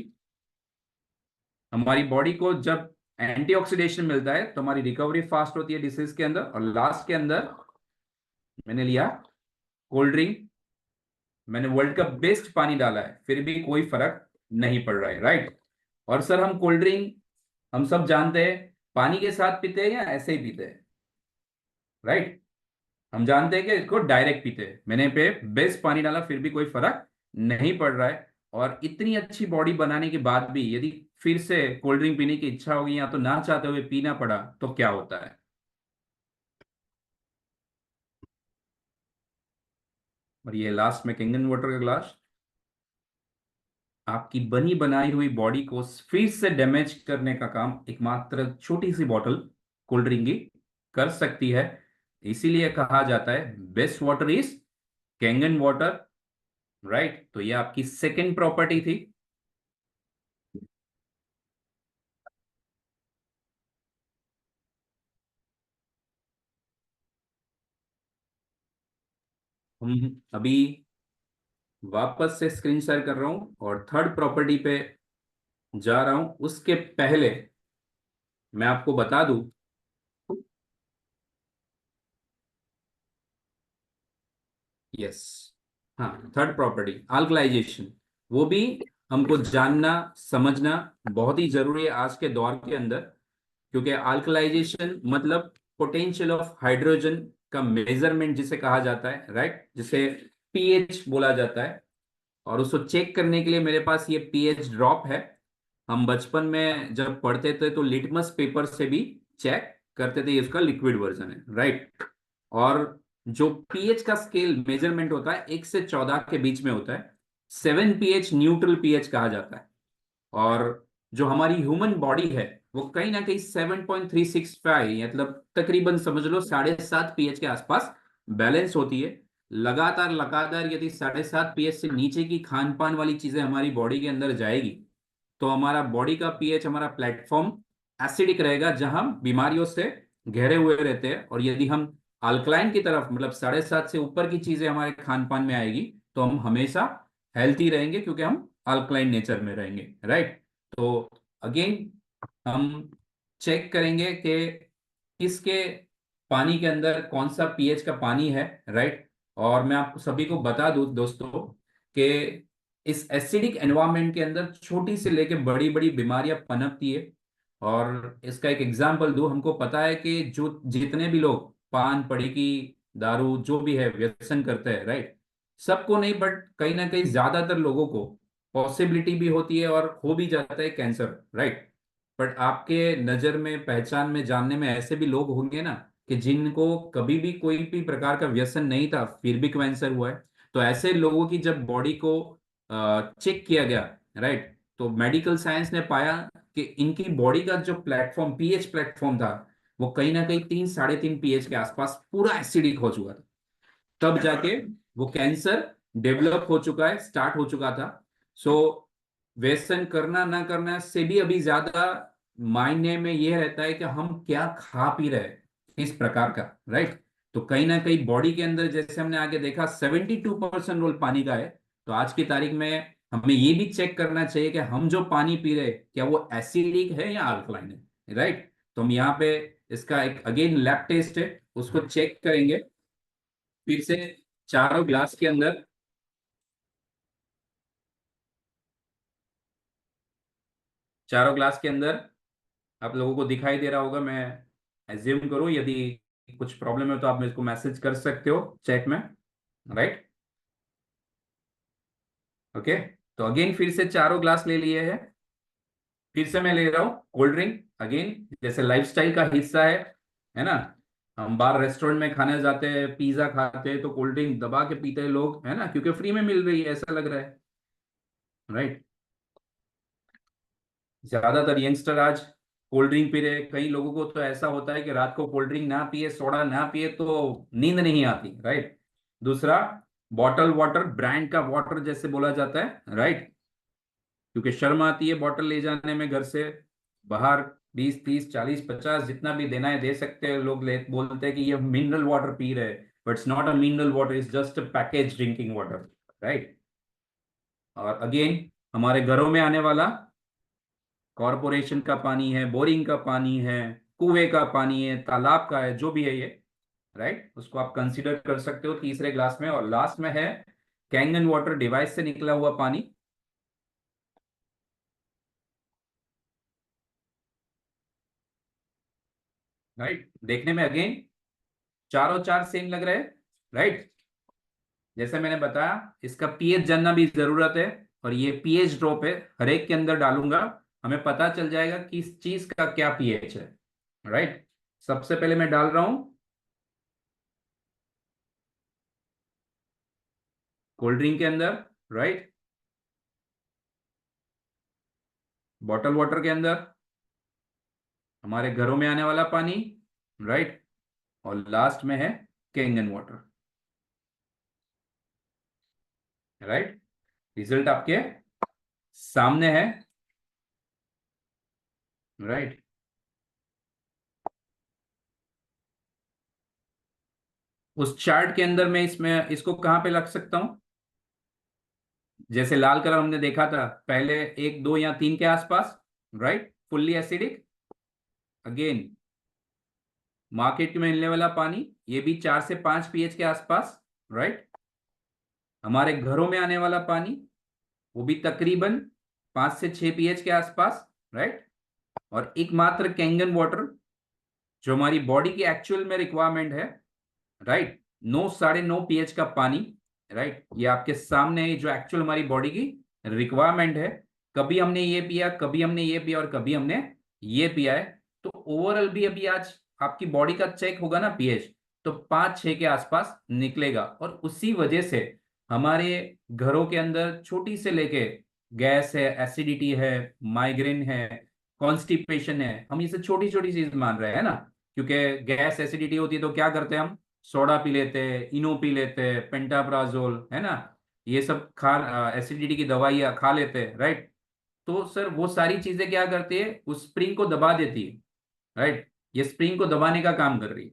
हमारी बॉडी को जब एंटीऑक्सीडेशन मिलता है तो हमारी रिकवरी फास्ट होती है डिसीज के अंदर। और लास्ट के अंदर मैंने लिया कोल्ड ड्रिंक। मैंने वर्ल्ड का बेस्ट पानी डाला है, फिर भी कोई फर्क नहीं पड़ रहा है, राइट। और सर हम कोल्ड ड्रिंक हम सब जानते हैं पानी के साथ पीते हैं या ऐसे ही पीते हैं, राइट। हम जानते हैं कि इसको डायरेक्ट पीते हैं। मैंने पे बेस्ट पानी डाला फिर भी कोई फर्क नहीं पड़ रहा है। और इतनी अच्छी बॉडी बनाने के बाद भी यदि फिर से कोल्ड ड्रिंक पीने की इच्छा होगी या तो ना चाहते हुए पीना पड़ा तो क्या होता है। और ये लास्ट में किंगन वाटर का ग्लास आपकी बनी बनाई हुई बॉडी को फिर से डैमेज करने का काम एकमात्र छोटी सी बॉटल कोल्ड ड्रिंक की कर सकती है। इसीलिए कहा जाता है best water is Kangen water, right. तो ये आपकी सेकंड प्रॉपर्टी थी। हम अभी वापस से स्क्रीन शेयर कर रहा हूं और थर्ड प्रॉपर्टी पे जा रहा हूं। उसके पहले मैं आपको बता दूं, यस, हाँ, थर्ड प्रॉपर्टी अल्कलाइजेशन, वो भी हमको जानना समझना बहुत ही जरूरी है आज के दौर के अंदर। क्योंकि अल्कलाइजेशन मतलब पोटेंशियल ऑफ हाइड्रोजन का मेजरमेंट जिसे कहा जाता है, राइट, जिसे पीएच बोला जाता है। और उसको चेक करने के लिए मेरे पास ये पीएच ड्रॉप है। हम बचपन में जब पढ़ते थे तो लिटमस पेपर से भी चेक करते थे, ये इसका लिक्विड वर्जन है, राइट। और जो पीएच का स्केल मेजरमेंट होता है 1 से 14 के बीच में होता है। 7 पीएच न्यूट्रल पीएच कहा जाता है। और जो हमारी ह्यूमन बॉडी है वो कहीं ना कहीं 7.365, मतलब तकरीबन समझ लो 7.5 पीएच के आसपास बैलेंस होती है। लगातार लगातार यदि 7.5 पीएच से नीचे की खान पान वाली चीजें हमारी बॉडी के अंदर जाएगी तो हमारा बॉडी का पीएच, हमारा प्लेटफॉर्म एसिडिक रहेगा, जहां बीमारियों से घेरे हुए रहते हैं। और यदि हम अल्कलाइन की तरफ, मतलब 7.5 से ऊपर की चीजें हमारे खान पान में आएगी तो हम हमेशा हेल्थी रहेंगे, क्योंकि हम अल्कलाइन नेचर में रहेंगे, राइट। तो अगेन हम चेक करेंगे कि किसके पानी के अंदर कौन सा पीएच का पानी है, राइट। और मैं आपको सभी को बता दूं दोस्तों कि इस एसिडिक एनवायरनमेंट के अंदर छोटी से लेके बड़ी बड़ी बीमारियां पनपती है। और इसका एक एग्जांपल दूं, हमको पता है कि जो जितने भी लोग पान पड़ीकी दारू जो भी है व्यसन करते हैं, राइट, सबको नहीं बट कहीं ना कहीं ज्यादातर लोगों को पॉसिबिलिटी भी होती है और हो भी जाता है कैंसर, राइट। बट आपके नजर में, पहचान में, जानने में ऐसे भी लोग होंगे ना कि जिनको कभी भी कोई भी प्रकार का व्यसन नहीं था फिर भी कैंसर हुआ है। तो ऐसे लोगों की जब बॉडी को चेक किया गया, राइट, तो मेडिकल साइंस ने पाया कि इनकी बॉडी का जो प्लेटफॉर्म, पीएच प्लेटफॉर्म था, वो कहीं ना कहीं 3 साढ़े 3 पीएच के आसपास पूरा एसिडिक हो चुका था। तब जाके वो कैंसर डेवलप हो चुका है, स्टार्ट हो चुका था। सो व्यसन करना ना करना से भी अभी ज्यादा मायने में ये रहता है कि हम क्या खा पी रहे हैं, इस प्रकार का, राइट। तो कहीं ना कहीं बॉडी के अंदर जैसे हमने आगे देखा 72% रोल पानी का है। तो आज की तारीख में हमें ये भी चेक करना चाहिए कि हम जो पानी पी रहे हैं क्या वो एसिडिक है या अल्कलाइन है, राइट। तो हम यहाँ पे इसका एक अगेन लैब टेस्ट है, उसको चेक करेंगे। फिर से चारों ग्लास के अंदर, चारों ग्लास के अंदर आप लोगों को दिखाई दे रहा होगा, मैं एज्यूम करूं। यदि कुछ प्रॉब्लम है तो आप मेरे को मैसेज कर सकते हो चैट में, राइट। ओके, तो अगेन फिर से चारों ग्लास ले लिए हैं। फिर से मैं ले रहा हूँ कोल्ड ड्रिंक अगेन, जैसे लाइफस्टाइल का हिस्सा है ना। हम बाहर रेस्टोरेंट में खाने जाते हैं, पिज्जा खाते हैं, तो कोल्ड ड्रिंक दबा के पीते हैं लोग, है ना, क्योंकि फ्री में मिल रही है ऐसा लग रहा है, राइट। ज्यादातर यंगस्टर आज कोल्ड ड्रिंक पी रहे। कई लोगों को तो ऐसा होता है कि रात को कोल्ड ड्रिंक ना पिए, सोडा ना पिए तो नींद नहीं आती, राइट। दूसरा, बॉटल वाटर, ब्रांड का वाटर जैसे बोला जाता है, राइट, क्योंकि शर्म आती है बॉटल ले जाने में घर से बाहर। 20 30 40 50 जितना भी देना है दे सकते हैं लोग, ले बोलते हैं कि ये मिनरल वाटर पी रहे हैं, but it's not a mineral water, it's just a package drinking water, right. और अगेन हमारे घरों में आने वाला कॉरपोरेशन का पानी है, बोरिंग का पानी है, कुएं का पानी है, तालाब का है, जो भी है ये, राइट, उसको आप कंसीडर कर सकते हो तीसरे ग्लास में। और लास्ट में है कैंगन वाटर, डिवाइस से निकला हुआ पानी, राइट। देखने में अगेन चारों चार सेम लग रहे हैं, राइट। जैसे मैंने बताया इसका पीएच जानना भी जरूरत है, और ये पीएच ड्रॉप है, हर एक के अंदर डालूंगा, हमें पता चल जाएगा कि इस चीज का क्या पीएच है, राइट। सबसे पहले मैं डाल रहा हूं कोल्ड ड्रिंक के अंदर, राइट, बॉटल वाटर के अंदर, हमारे घरों में आने वाला पानी, राइट, और लास्ट में है कैंगन वाटर, राइट। रिजल्ट आपके सामने है, राइट। उस चार्ट के अंदर मैं इसमें इसको कहां पे लग सकता हूं? जैसे लाल कलर हमने देखा था पहले, 1 2 या 3 के आसपास, right, fully acidic. Again market में मिलने वाला पानी, ये भी 4 से 5 पीएच के आसपास, राइट। हमारे घरों में आने वाला पानी, वो भी तकरीबन 5 से 6 पीएच के आसपास, राइट। और एकमात्र कैंगन वाटर जो हमारी बॉडी की एक्चुअल में रिक्वायरमेंट है, राइट, 9 साढ़े 9 पीएच का पानी, राइट। ये आपके सामने है जो एक्चुअल हमारी बॉडी की रिक्वायरमेंट है। कभी हमने ये पिया, कभी हमने ये पिया, और कभी हमने ये पिया है। तो ओवरऑल भी अभी आज आपकी बॉडी का चेक होगा ना पीएच, तो 5 6 के आसपास निकलेगा। और उसी वजह से हमारे घरों के अंदर छोटी से लेके गैस है, एसिडिटी है, माइग्रेन है, कॉन्स्टिपेशन है, हम इसे छोटी छोटी चीज मान रहे हैं ना। क्योंकि गैस एसिडिटी होती है तो क्या करते हैं हम? सोडा पी लेते हैं, इनो पी लेते हैं, पेंटाप्राजोल, है ना, ये सब खा, एसिडिटी की दवाइयाँ खा लेते हैं, राइट। तो सर वो सारी चीजें क्या करती है? उस स्प्रिंग को दबा देती है, राइट। ये स्प्रिंग को दबाने का काम कर रही है।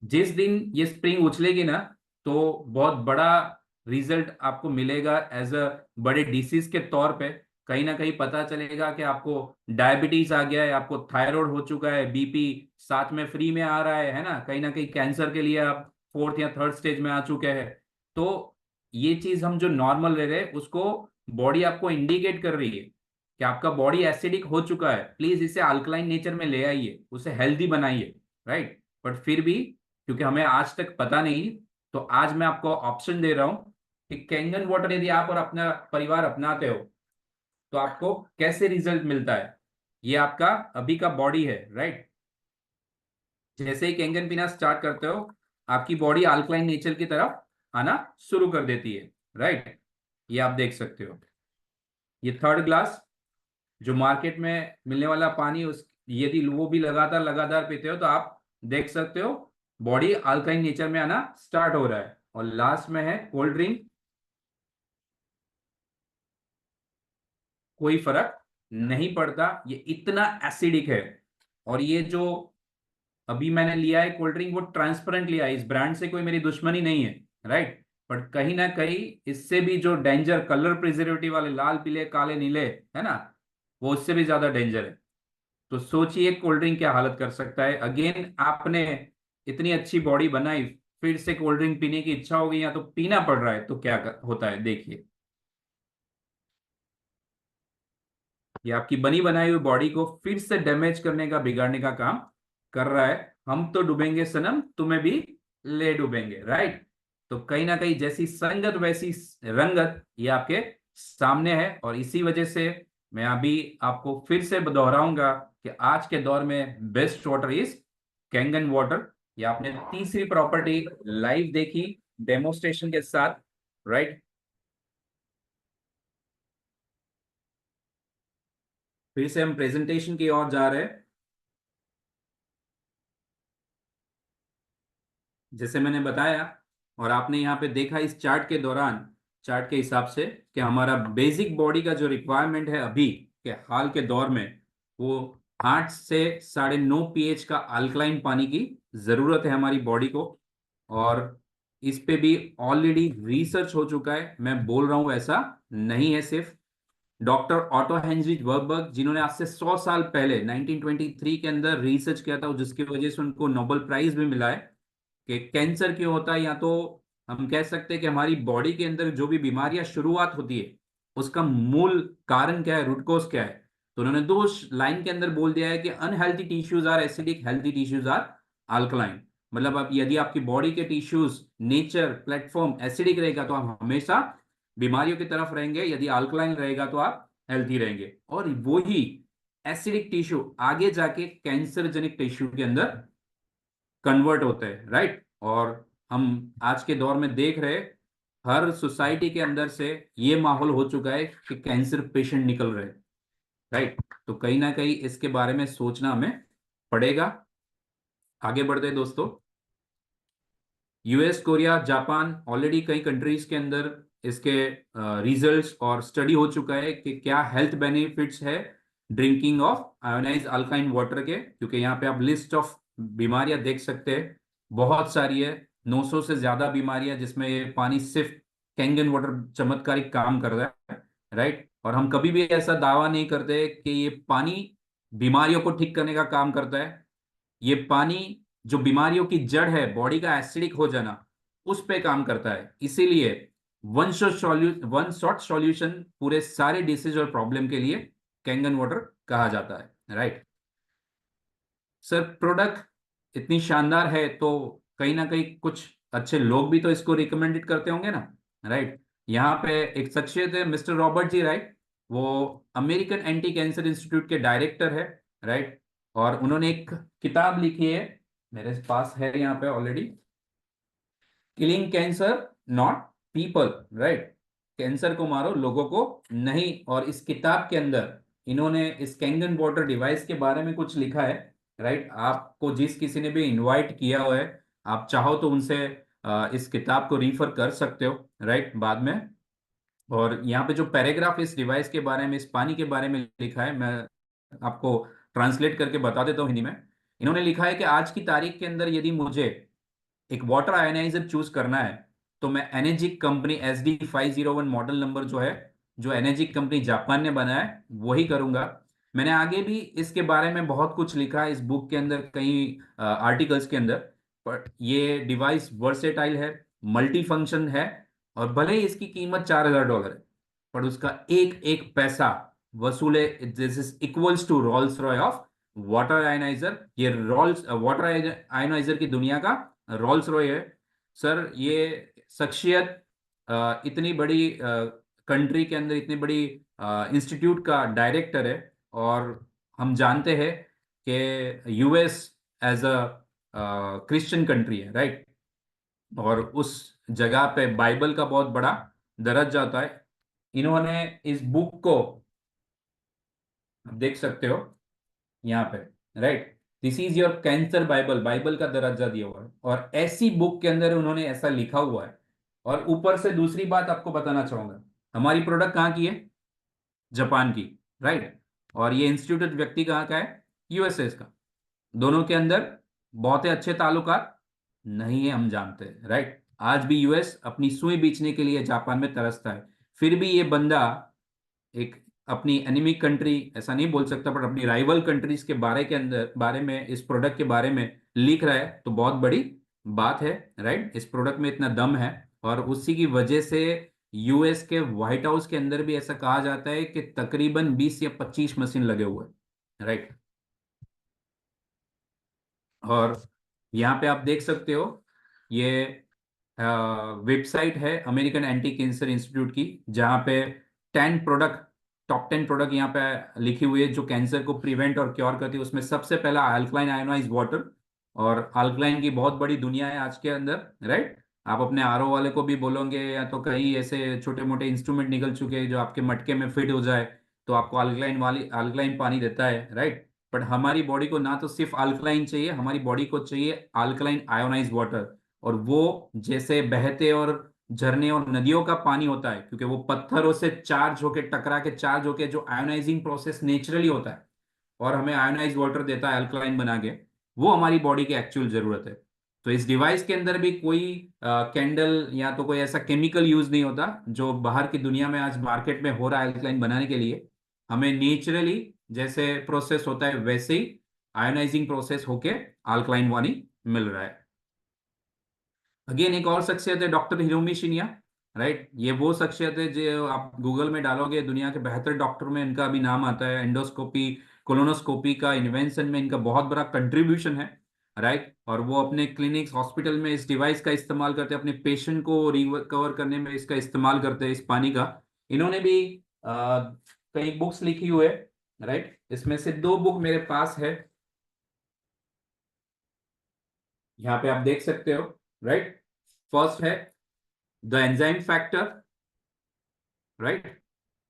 जिस दिन ये स्प्रिंग उछलेगी ना, तो बहुत बड़ा रिजल्ट आपको मिलेगा एज अ बड़े डिसीज के तौर पे। कहीं ना कहीं पता चलेगा कि आपको डायबिटीज आ गया है, आपको थायराइड हो चुका है, बीपी साथ में फ्री में आ रहा है ना, कहीं ना कहीं कैंसर के लिए आप फोर्थ या थर्ड स्टेज में आ चुके हैं। तो ये चीज हम जो नॉर्मल ले रहे हैं उसको बॉडी आपको इंडिकेट कर रही है कि आपका बॉडी एसिडिक हो चुका है, प्लीज इसे अल्कलाइन नेचर में ले आइए, उसे हेल्दी बनाइए, राइट। बट फिर भी क्योंकि हमें आज तक पता नहीं, तो आज मैं आपको ऑप्शन दे रहा हूँ कि कैंगन वाटर यदि आप और अपना परिवार अपनाते हो तो आपको कैसे रिजल्ट मिलता है। ये आपका अभी का बॉडी है, राइट। जैसे ही कैंगन पीना स्टार्ट करते हो आपकी बॉडी अल्कलाइन नेचर की तरफ आना शुरू कर देती है, राइट। ये आप देख सकते हो। ये थर्ड ग्लास जो मार्केट में मिलने वाला पानी, उस यदि वो भी लगातार लगातार पीते हो तो आप देख सकते हो बॉडी अल्काइन नेचर में आना स्टार्ट हो रहा है। और लास्ट में है कोल्ड ड्रिंक, कोई फर्क नहीं पड़ता, ये इतना एसिडिक है। और ये जो अभी मैंने लिया है कोल्ड ड्रिंक वो ट्रांसपेरेंट लिया है, इस ब्रांड से कोई मेरी दुश्मनी नहीं है, राइट। बट कहीं ना कहीं इससे भी जो डेंजर कलर प्रिजर्वेटिव वाले लाल पीले काले नीले है ना, वो उससे भी ज्यादा डेंजर है। तो सोचिए कोल्ड ड्रिंक क्या हालत कर सकता है। अगेन आपने इतनी अच्छी बॉडी बनाई, फिर से कोल्ड ड्रिंक पीने की इच्छा हो गई या तो पीना पड़ रहा है, तो क्या होता है देखिए। ये आपकी बनी बनाई हुई बॉडी को फिर से डैमेज करने का, बिगाड़ने का काम कर रहा है। हम तो डूबेंगे सनम, तुम्हें भी ले डूबेंगे, राइट। तो कहीं ना कहीं जैसी संगत वैसी रंगत, ये आपके सामने है। और इसी वजह से मैं अभी आपको फिर से दोहराऊंगा कि आज के दौर में best water is Kangen water. ये आपने तीसरी प्रॉपर्टी लाइव देखी डेमोस्ट्रेशन के साथ, राइट। फिर से हम प्रेजेंटेशन की ओर जा रहे हैं। जैसे मैंने बताया और आपने यहाँ पे देखा इस चार्ट के दौरान, चार्ट के हिसाब से कि हमारा बेसिक बॉडी का जो रिक्वायरमेंट है अभी के हाल के दौर में, वो 8 से 9.5 pH का अल्कलाइन पानी की जरूरत है हमारी बॉडी को। और इस पे भी ऑलरेडी रिसर्च हो चुका है, मैं बोल रहा हूँ ऐसा नहीं है सिर्फ। डॉक्टर ऑटो हेनरिच वर्बर्ग जिन्होंने आज से 100 साल पहले 1923 के अंदर रिसर्च किया था, जिसकी वजह से उनको नोबेल प्राइज भी मिला है कि कैंसर क्यों होता है, या तो हम कह सकते हैं कि हमारी बॉडी के अंदर जो भी बीमारियां शुरुआत होती है उसका मूल कारण क्या है, रूट कॉज क्या है। तो उन्होंने 2 लाइन के अंदर बोल दिया है कि unhealthy tissues are acidic, healthy tissues are alkaline. मतलब अब यदि आपकी बॉडी के टिश्यूज नेचर प्लेटफॉर्म एसिडिक रहेगा तो आप हमेशा बीमारियों की तरफ रहेंगे, यदि अल्कलाइन रहेगा तो आप हेल्थी रहेंगे। और वो ही एसिडिक टिश्यू आगे जाके कैंसर जनिक टिश्यू के अंदर कन्वर्ट होते हैं, राइट। और हम आज के दौर में देख रहे हैं हर सोसाइटी के अंदर से ये माहौल हो चुका है कि कैंसर पेशेंट निकल रहे हैं, राइट। तो कहीं ना कहीं इसके बारे में सोचना हमें पड़ेगा। आगे बढ़ते हैं दोस्तों। यूएस, कोरिया, जापान, ऑलरेडी कई कंट्रीज के अंदर इसके रिजल्ट्स और स्टडी हो चुका है कि क्या हेल्थ बेनिफिट्स है ड्रिंकिंग ऑफ आयोनाइज अल्काइन वाटर के। क्योंकि यहाँ पे आप लिस्ट ऑफ बीमारियां देख सकते हैं, बहुत सारी है, 900 से ज्यादा बीमारियां जिसमें ये पानी सिर्फ कैंगन वाटर चमत्कारिक काम कर रहा है, राइट। और हम कभी भी ऐसा दावा नहीं करते कि ये पानी बीमारियों को ठीक करने का काम करता है। ये पानी जो बीमारियों की जड़ है, बॉडी का एसिडिक हो जाना, उस पे काम करता है। इसीलिए वन शॉट सॉल्यूशन पूरे सारे डिसीज और प्रॉब्लम के लिए कैंगन वाटर कहा जाता है, राइट। सर प्रोडक्ट इतनी शानदार है तो कहीं ना कहीं कुछ अच्छे लोग भी तो इसको रिकमेंडेड करते होंगे ना, राइट। यहाँ पे एक शख्सियत है मिस्टर रॉबर्ट जी, राइट। वो अमेरिकन एंटी कैंसर इंस्टीट्यूट के डायरेक्टर है, राइट। और उन्होंने एक किताब लिखी है, मेरे पास है यहाँ पे already, killing cancer not people, right. Cancer को मारो, लोगों को नहीं। और इस किताब के अंदर इन्होंने इस कैंगन वाटर डिवाइस के बारे में कुछ लिखा है, राइट। आपको जिस किसी ने भी इनवाइट किया हुआ है, आप चाहो तो उनसे इस किताब को रिफर कर सकते हो, राइट, बाद में। और यहाँ पे जो पैराग्राफ इस डिवाइस के बारे में, इस पानी के बारे में लिखा है, मैं आपको ट्रांसलेट करके बता देता हूँ हिंदी में। इन्होंने लिखा है कि आज की तारीख के अंदर यदि मुझे एक वाटर आयनाइजर चूज करना है तो मैं energy company SD 501 model number जो है जो एनर्जी कंपनी जापान ने बनाया है वही करूंगा। मैंने आगे भी इसके बारे में बहुत कुछ लिखा है इस बुक के अंदर, कई आर्टिकल्स के अंदर। पर ये डिवाइस वर्सेटाइल है, मल्टी फंक्शन है, और भले ही इसकी कीमत $4000 है, पर उसका एक एक पैसा वसूले। This is equals to Rolls Royce of water ionizer. ये रोल्स वाटर आयनाइजर की दुनिया का रोल्स रॉय है सर। ये शख्सियत इतनी बड़ी कंट्री के अंदर, इतनी बड़ी इंस्टीट्यूट का डायरेक्टर है। और हम जानते हैं कि US as a Christian country है, राइट। और उस जगह पे बाइबल का बहुत बड़ा दर्जा होता है। इन्होंने इस बुक को, आप देख सकते हो यहाँ पे, right, this is your cancer Bible, Bible का दर्जा दिया हुआ है। और ऐसी बुक के अंदर उन्होंने ऐसा लिखा हुआ है। और ऊपर से दूसरी बात आपको बताना चाहूंगा, हमारी प्रोडक्ट कहाँ की है? जापान की, राइट। और ये इंस्टीट्यूट व्यक्ति कहाँ का है? यूएसए का। दोनों के अंदर बहुत ही अच्छे ताल्लुकात नहीं है, हम जानते हैं, राइट। आज भी यूएस अपनी सुई बेचने के लिए जापान में तरसता है। फिर भी ये बंदा एक अपनी एनिमी कंट्री, ऐसा नहीं बोल सकता, पर अपनी राइवल कंट्रीज के बारे में, इस प्रोडक्ट के बारे में लिख रहा है, तो बहुत बड़ी बात है, राइट। इस प्रोडक्ट में इतना दम है। और उसी की वजह से यूएस के व्हाइट हाउस के अंदर भी ऐसा कहा जाता है कि तकरीबन 20 या 25 मशीन लगे हुए हैं, राइट। और यहाँ पे आप देख सकते हो, ये वेबसाइट है अमेरिकन एंटी कैंसर इंस्टीट्यूट की, जहाँ पे 10 प्रोडक्ट, टॉप 10 प्रोडक्ट यहाँ पे लिखी हुई है जो कैंसर को प्रिवेंट और क्योर करती है। उसमें सबसे पहला अल्कलाइन आयोनाइज वाटर। और अल्कलाइन की बहुत बड़ी दुनिया है आज के अंदर, राइट। आप अपने आरओ वाले को भी बोलोगे, या तो कई ऐसे छोटे मोटे इंस्ट्रूमेंट निकल चुके हैं जो आपके मटके में फिट हो जाए तो आपको अल्कलाइन पानी देता है, राइट। बट हमारी बॉडी को ना तो सिर्फ अल्कलाइन चाहिए, हमारी बॉडी को चाहिए अल्कलाइन आयोनाइज वाटर। और वो जैसे बहते और झरने और नदियों का पानी होता है, क्योंकि वो पत्थरों से चार्ज होके, टकरा के चार्ज होके, जो आयोनाइजिंग प्रोसेस नेचुरली होता है और हमें आयोनाइज वाटर देता है अल्कलाइन बना के, वो हमारी बॉडी की एक्चुअल जरूरत है। तो इस डिवाइस के अंदर भी कोई कैंडल या तो कोई ऐसा केमिकल यूज नहीं होता जो बाहर की दुनिया में आज मार्केट में हो रहा है अल्कलाइन बनाने के लिए। हमें नेचुरली जैसे प्रोसेस होता है वैसे ही आयोनाइजिंग प्रोसेस होके अल्कलाइन वानी मिल रहा है। अगेन एक और शख्सियत है डॉक्टर हिरोमी शिनिया, राइट। ये वो शख्सियत है जो आप गूगल में डालोगे दुनिया के बेहतर डॉक्टर में इनका भी नाम आता है। एंडोस्कोपी, कोलोनोस्कोपी का इन्वेंशन में इनका बहुत बड़ा कंट्रीब्यूशन है, राइट। और वो अपने क्लिनिक्स, हॉस्पिटल में इस डिवाइस का इस्तेमाल करते हैं, अपने पेशेंट को रिकवर करने में इसका इस्तेमाल करते हैं, इस पानी का। इन्होंने भी कई बुक्स लिखी हुई है, राइट। इसमें से 2 बुक मेरे पास है, यहाँ पे आप देख सकते हो, राइट। फर्स्ट है the enzyme factor, right,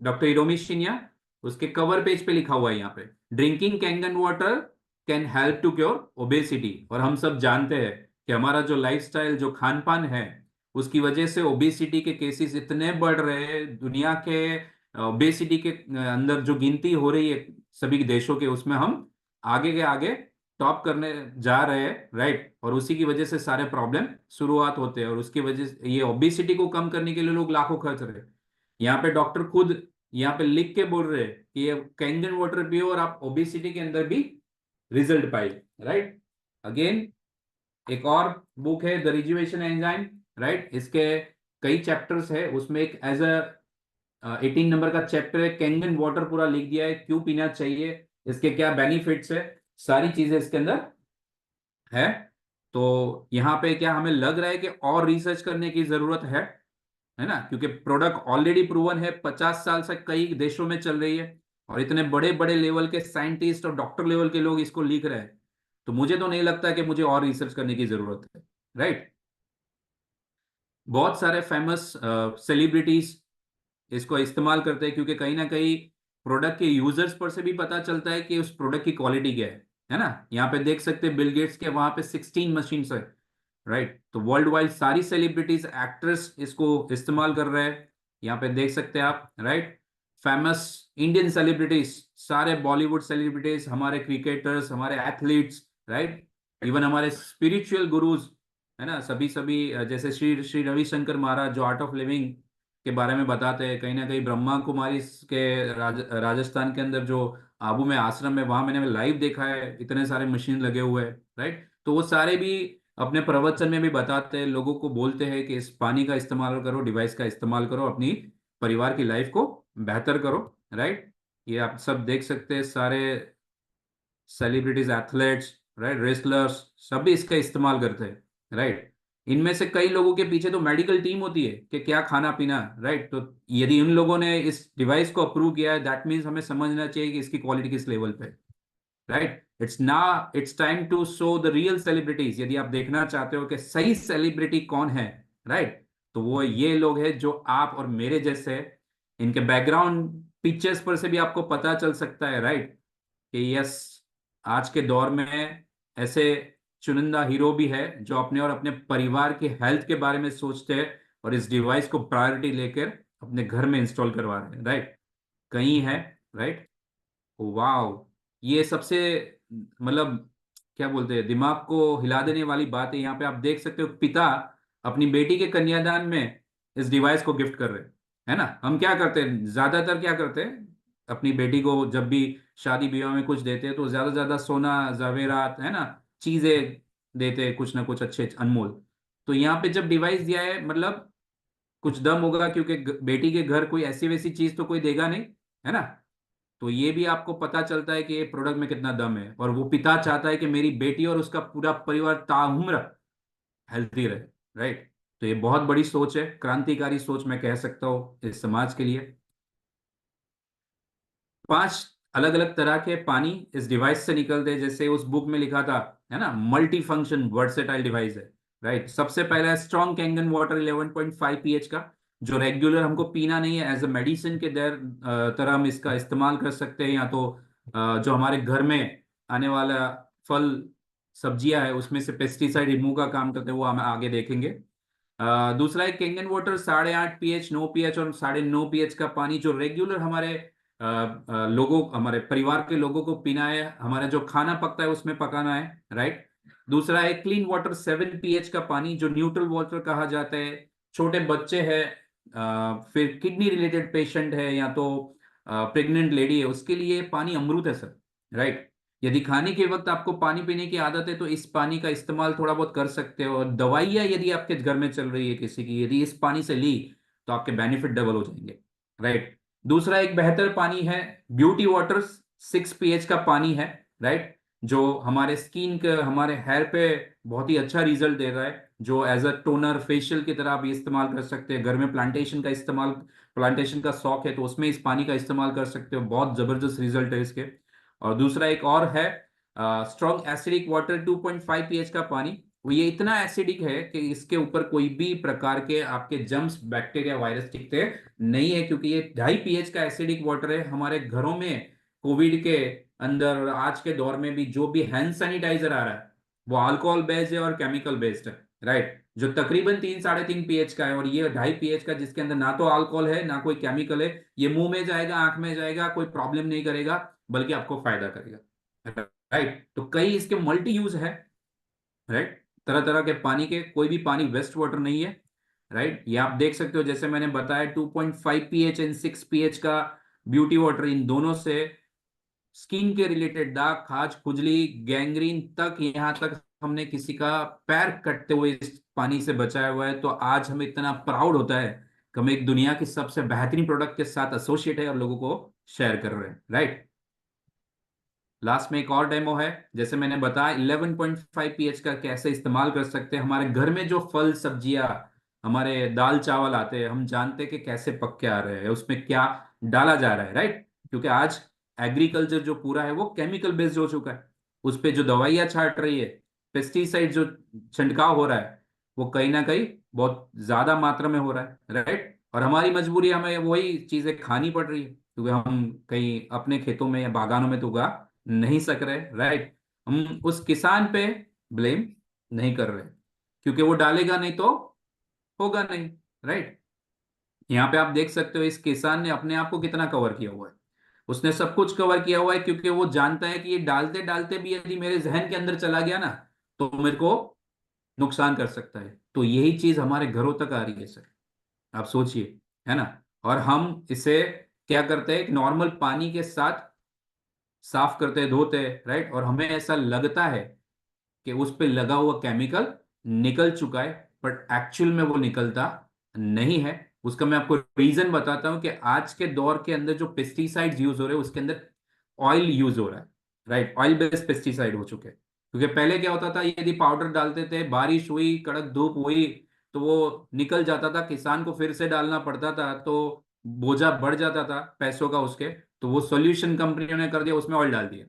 doctor Hiromi Shinya. उसके कवर पेज पे लिखा हुआ है यहाँ पे, drinking Kangen water can help to cure obesity. और हम सब जानते हैं कि हमारा जो लाइफस्टाइल, जो खान पान है, उसकी वजह से ओबेसिटी के केसेस इतने बढ़ रहे हैं दुनिया के। ओबेसिटी के अंदर जो गिनती हो रही है सभी देशों के, उसमें हम आगे के आगे टॉप करने जा रहे हैं, राइट। और उसी की वजह से सारे प्रॉब्लम शुरुआत होते हैं। और उसकी वजह से ये ओबेसिटी को कम करने के लिए लोग लाखों खर्च रहे हैं। यहाँ पे डॉक्टर खुद यहाँ पे लिख के बोल रहे हैं कि ये कैंगन वाटर पियो और आप ओबेसिटी के अंदर भी रिजल्ट पाइए, राइट। अगेन एक और बुक है द रिजुवेशन एंजाइम, राइट। इसके कई चैप्टर्स है, उसमें एक एज अ 18 नंबर का चैप्टर है, कैंगन वाटर पूरा लिख दिया है, क्यों पीना चाहिए, इसके क्या बेनिफिट्स है, सारी चीजें इसके अंदर है। तो यहाँ पे क्या हमें लग रहा है कि और रिसर्च करने की जरूरत है ना, क्योंकि प्रोडक्ट ऑलरेडी प्रूवन है, 50 साल से कई देशों में चल रही है, और इतने बड़े बड़े लेवल के साइंटिस्ट और डॉक्टर लेवल के लोग इसको लिख रहे हैं। तो मुझे तो नहीं लगता कि मुझे और रिसर्च करने की जरूरत है, राइट। बहुत सारे फेमस सेलिब्रिटीज इसको इस्तेमाल करते हैं, क्योंकि कहीं ना कहीं प्रोडक्ट के यूजर्स पर से भी पता चलता है कि उस प्रोडक्ट की क्वालिटी क्या है ना। यहाँ पे देख सकते हैं बिल गेट्स के वहां पे 16 मशीन है, राइट। तो वर्ल्ड वाइड सारी सेलिब्रिटीज, एक्ट्रेस इसको इस्तेमाल कर रहे हैं, यहाँ पे देख सकते हैं आप, राइट। फेमस इंडियन सेलिब्रिटीज, सारे बॉलीवुड सेलिब्रिटीज, हमारे क्रिकेटर्स, हमारे एथलीट्स, राइट, इवन हमारे स्पिरिचुअल गुरुज, है ना, सभी सभी जैसे श्री श्री रविशंकर महाराज जो आर्ट ऑफ लिविंग के बारे में बताते हैं, कहीं ना कहीं ब्रह्मा कुमारी के राजस्थान के अंदर जो आबू में आश्रम है, वहां मैंने लाइव देखा है, इतने सारे मशीन लगे हुए हैं, राइट। तो वो सारे भी अपने प्रवचन में भी बताते हैं, लोगों को बोलते हैं कि इस पानी का इस्तेमाल करो, डिवाइस का इस्तेमाल करो, अपनी परिवार की लाइफ को बेहतर करो, राइट। ये आप सब देख सकते हैं, सारे सेलिब्रिटीज, एथलेट्स, राइट, रेसलर्स, सभी इसका इस्तेमाल करते हैं, राइट। इनमें से कई लोगों के पीछे तो मेडिकल टीम होती है कि क्या खाना पीना, राइट। तो यदि इन लोगों ने इस डिवाइस को अप्रूव किया है, दैट मीन्स हमें समझना चाहिए कि इसकी क्वालिटी किस लेवल पे है, right. It's time to show the real celebrities. यदि आप देखना चाहते हो कि सही सेलिब्रिटी कौन है, राइट, तो वो ये लोग हैं जो आप और मेरे जैसे हैं। इनके बैकग्राउंड पिक्चर्स पर से भी आपको पता चल सकता है, राइट, कि यस, आज के दौर में ऐसे चुनिंदा हीरो भी है जो अपने और अपने परिवार की हेल्थ के बारे में सोचते हैं और इस डिवाइस को प्रायोरिटी लेकर अपने घर में इंस्टॉल करवा रहे हैं, राइट। कहीं है, राइट। वाह, ये सबसे मतलब क्या बोलते हैं, दिमाग को हिला देने वाली बात है। यहाँ पे आप देख सकते हो, पिता अपनी बेटी के कन्यादान में इस डिवाइस को गिफ्ट कर रहे हैं, है ना। हम क्या करते हैं, ज्यादातर क्या करते हैं, अपनी बेटी को जब भी शादी ब्याह में कुछ देते हैं तो ज्यादा से ज्यादा सोना जवेरात, है ना, चीजें देते हैं, कुछ ना कुछ अच्छे अनमोल। तो यहाँ पे जब डिवाइस दिया है, मतलब कुछ दम होगा, क्योंकि बेटी के घर कोई ऐसी वैसी चीज तो कोई देगा नहीं, है ना। तो ये भी आपको पता चलता है कि ये प्रोडक्ट में कितना दम है, और वो पिता चाहता है कि मेरी बेटी और उसका पूरा परिवार ताउम्र हेल्थी रहे, राइट। तो ये बहुत बड़ी सोच है, क्रांतिकारी सोच मैं कह सकता हूँ इस समाज के लिए। 5 अलग अलग तरह के पानी इस डिवाइस से निकलते हैं, जैसे उस बुक में लिखा था, है ना, मल्टी फंक्शन वर्सेटाइल डिवाइस है, राइट। सबसे पहला है स्ट्रॉन्ग कैंगन वाटर 11.5 पीएच का, जो रेगुलर हमको पीना नहीं है, एज अ मेडिसिन के तरह हम इसका इस्तेमाल कर सकते हैं, या तो जो हमारे घर में आने वाला फल सब्जियां है उसमें से पेस्टिसाइड रिमूव का काम करते हैं, वो हम आगे देखेंगे। दूसरा है कैंगन वाटर 8.5 पीएच, 9 पीएच और 9.5 पीएच का पानी, जो रेगुलर हमारे लोगों, हमारे परिवार के लोगों को पीना है, हमारा जो खाना पकता है उसमें पकाना है, राइट। दूसरा है क्लीन वाटर 7 पीएच का पानी, जो न्यूट्रल वाटर कहा जाता है। छोटे बच्चे हैं, फिर किडनी रिलेटेड पेशेंट है, या तो प्रेग्नेंट लेडी है, उसके लिए पानी अमृत है सर, राइट। यदि खाने के वक्त आपको पानी पीने की आदत है तो इस पानी का इस्तेमाल थोड़ा बहुत कर सकते हो। और दवाइयाँ यदि आपके घर में चल रही है किसी की, यदि इस पानी से ली तो आपके बेनिफिट डबल हो जाएंगे, राइट। दूसरा एक बेहतर पानी है ब्यूटी वाटर 6 पीएच का पानी है, राइट, जो हमारे स्किन के, हमारे हेयर पे बहुत ही अच्छा रिजल्ट दे रहा है, जो एज अ टोनर फेशियल की तरह आप ये इस्तेमाल कर सकते हैं। घर में प्लांटेशन का शौक है तो उसमें इस पानी का इस्तेमाल कर सकते हो, बहुत जबरदस्त रिजल्ट है इसके। और दूसरा एक और है स्ट्रॉन्ग एसिडिक वाटर 2.5 पीएच का पानी। वो ये इतना एसिडिक है कि इसके ऊपर कोई भी प्रकार के आपके जम्स, बैक्टीरिया, वायरस टिकते नहीं है, क्योंकि ये 2.5 पीएच का एसिडिक वाटर है। हमारे घरों में कोविड के अंदर और आज के दौर में भी जो भी हैंड सैनिटाइजर आ रहा है वो अल्कोहल बेस्ड है और केमिकल बेस्ड है, राइट, जो तकरीबन 3-3.5 पीएच का है। और ये 2.5 पीएच का, जिसके अंदर ना तो अल्कोहल है ना कोई केमिकल है, ये मुंह में जाएगा, आंख में जाएगा, कोई प्रॉब्लम नहीं करेगा, बल्कि आपको फायदा करेगा, राइट। तो कई इसके मल्टी यूज है, राइट, तरह तरह के पानी के, कोई भी पानी वेस्ट वाटर नहीं है, राइट। ये आप देख सकते हो, जैसे मैंने बताया 2.5 पीएच एंड 6 पीएच का ब्यूटी वाटर, इन दोनों से स्किन के रिलेटेड दाग, खाज, खुजली, गैंग्रीन तक, यहाँ तक हमने किसी का पैर कटते हुए इस पानी से बचाया हुआ है। तो आज हमें इतना प्राउड होता है कि हम एक दुनिया की सबसे बेहतरीन प्रोडक्ट के साथ एसोसिएट है और लोगों को शेयर कर रहे हैं, राइट। लास्ट में एक और डेमो है, जैसे मैंने बताया 11.5 पीएच का कैसे इस्तेमाल कर सकते हैं। हमारे घर में जो फल सब्जियां, हमारे दाल चावल आते हैं, हम जानते हैं कि कैसे पक के आ रहे हैं, उसमें क्या डाला जा रहा है, राइट। क्योंकि आज एग्रीकल्चर जो पूरा है वो केमिकल बेस्ड हो चुका है। उस पे जो दवाइयाँ छाट रही है, पेस्टिसाइड जो छिड़काव हो रहा है, वो कहीं ना कहीं बहुत ज्यादा मात्रा में हो रहा है, राइट। और हमारी मजबूरी, हमें वही चीजें खानी पड़ रही है, क्योंकि हम कहीं अपने खेतों में या बागानों में तो उगा नहीं सक रहे, राइट। हम उस किसान पे ब्लेम नहीं कर रहे, क्योंकि वो डालेगा नहीं तो होगा नहीं, राइट। यहाँ पे आप देख सकते हो इस किसान ने अपने आप को कितना कवर किया हुआ है। उसने सब कुछ कवर किया हुआ है, क्योंकि वो जानता है कि ये डालते डालते भी यदि मेरे जहन के अंदर चला गया ना तो मेरे को नुकसान कर सकता है। तो यही चीज हमारे घरों तक आ रही है सर, आप सोचिए। है ना। और हम इसे क्या करते हैं, नॉर्मल पानी के साथ साफ करते धोते, राइट। और हमें ऐसा लगता है कि उस पे लगा हुआ केमिकल निकल चुका है, बट एक्चुअल में वो निकलता नहीं है। उसका मैं आपको रीजन बताता हूं कि आज के दौर के अंदर जो पेस्टिसाइड्स यूज हो रहे हैं उसके अंदर ऑयल यूज हो रहा है, राइट। ऑयल बेस्ड पेस्टिसाइड हो चुके हैं। क्योंकि पहले क्या होता था, यदि पाउडर डालते थे, बारिश हुई, कड़क धूप हुई, तो वो निकल जाता था, किसान को फिर से डालना पड़ता था, तो बोझा बढ़ जाता था पैसों का उसके। तो वो सॉल्यूशन कंपनियों ने कर दिया, उसमें ऑयल डाल दिया।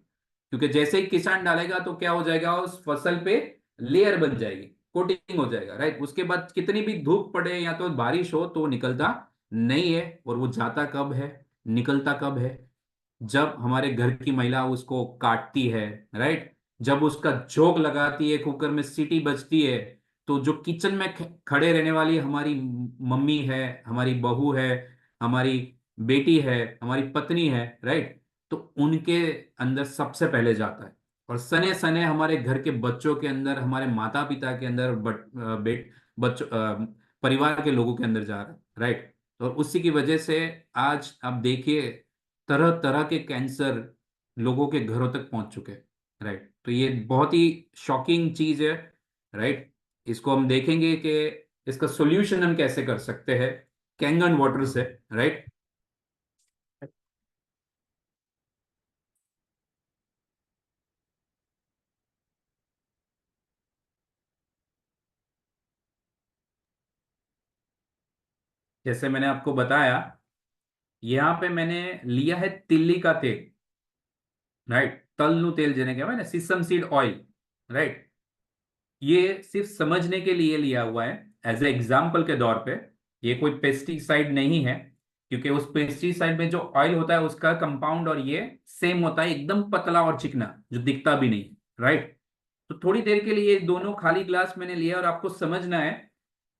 क्योंकि जैसे ही किसान डालेगा तो क्या हो जाएगा, उस फसल पे लेयर बन जाएगी, कोटिंग हो जाएगा, राइट। उसके बाद कितनी भी धूप पड़े या तो बारिश हो तो वो निकलता नहीं है। और वो जाता कब है, निकलता कब है, जब हमारे घर की महिला उसको काटती है, राइट। जब उसका जोक लगाती है, कुकर में सीटी बजती है, तो जो किचन में खड़े रहने वाली हमारी मम्मी है, हमारी बहू है, हमारी बेटी है, हमारी पत्नी है, राइट, तो उनके अंदर सबसे पहले जाता है। और सने सने हमारे घर के बच्चों के अंदर, हमारे माता पिता के अंदर, बच्चों परिवार के लोगों के अंदर जा रहा है, राइट। और उसी की वजह से आज आप देखिए, तरह तरह के कैंसर लोगों के घरों तक पहुंच चुके हैं, राइट। तो ये बहुत ही शॉकिंग चीज है, राइट। इसको हम देखेंगे कि इसका सॉल्यूशन हम कैसे कर सकते हैं, कैंगन वाटर से, राइट। जैसे मैंने आपको बताया, यहाँ पे मैंने लिया है तिल्ली का तेल, राइट। तलनु तेल जिन्हें कहते हैं ना, सीसम सीड ऑयल, राइट। ये सिर्फ समझने के लिए लिया हुआ है, एज ए एग्जाम्पल के तौर पे। ये कोई पेस्टिसाइड नहीं है, क्योंकि उस पेस्टिसाइड में जो ऑयल होता है उसका कंपाउंड और ये सेम होता है, एकदम पतला और चिकना, जो दिखता भी नहीं, राइट। तो थोड़ी देर के लिए ये दोनों खाली ग्लास मैंने लिया, और आपको समझना है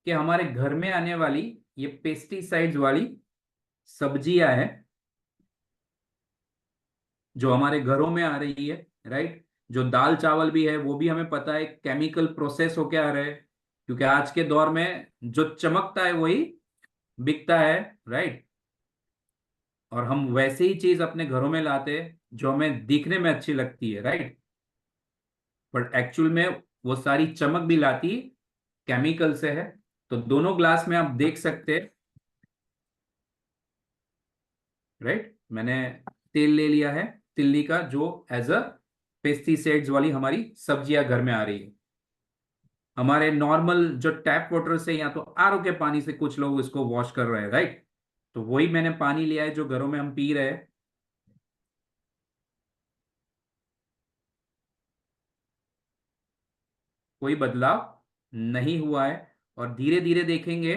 कि हमारे घर में आने वाली ये पेस्टिसाइड्स वाली सब्जियां हैं, जो हमारे घरों में आ रही है, राइट। जो दाल चावल भी है वो भी हमें पता है केमिकल प्रोसेस होके आ रहे हैं, क्योंकि आज के दौर में जो चमकता है वही बिकता है, राइट। और हम वैसे ही चीज अपने घरों में लाते हैं जो हमें दिखने में अच्छी लगती है, राइट। बट एक्चुअल में वो सारी चमक भी लाती केमिकल से है। तो दोनों ग्लास में आप देख सकते हैं, राइट। मैंने तेल ले लिया है तिल्ली का, जो एज अ पेस्टिसाइड्स वाली हमारी सब्जियां घर में आ रही है। हमारे नॉर्मल जो टैप वाटर से या तो आरओ के पानी से कुछ लोग इसको वॉश कर रहे हैं, राइट। तो वही मैंने पानी लिया है जो घरों में हम पी रहे हैं। कोई बदलाव नहीं हुआ है। और धीरे धीरे देखेंगे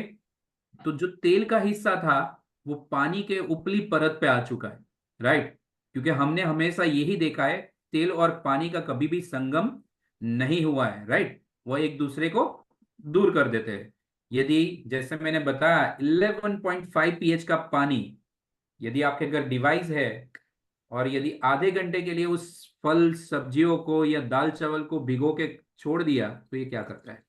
तो जो तेल का हिस्सा था वो पानी के ऊपरी परत पे आ चुका है, राइट। क्योंकि हमने हमेशा यही देखा है, तेल और पानी का कभी भी संगम नहीं हुआ है, राइट। वो एक दूसरे को दूर कर देते हैं। यदि जैसे मैंने बताया 11.5 पीएच का पानी यदि आपके घर डिवाइस है, और यदि आधे घंटे के लिए उस फल सब्जियों को या दाल चावल को भिगो के छोड़ दिया, तो ये क्या करता है,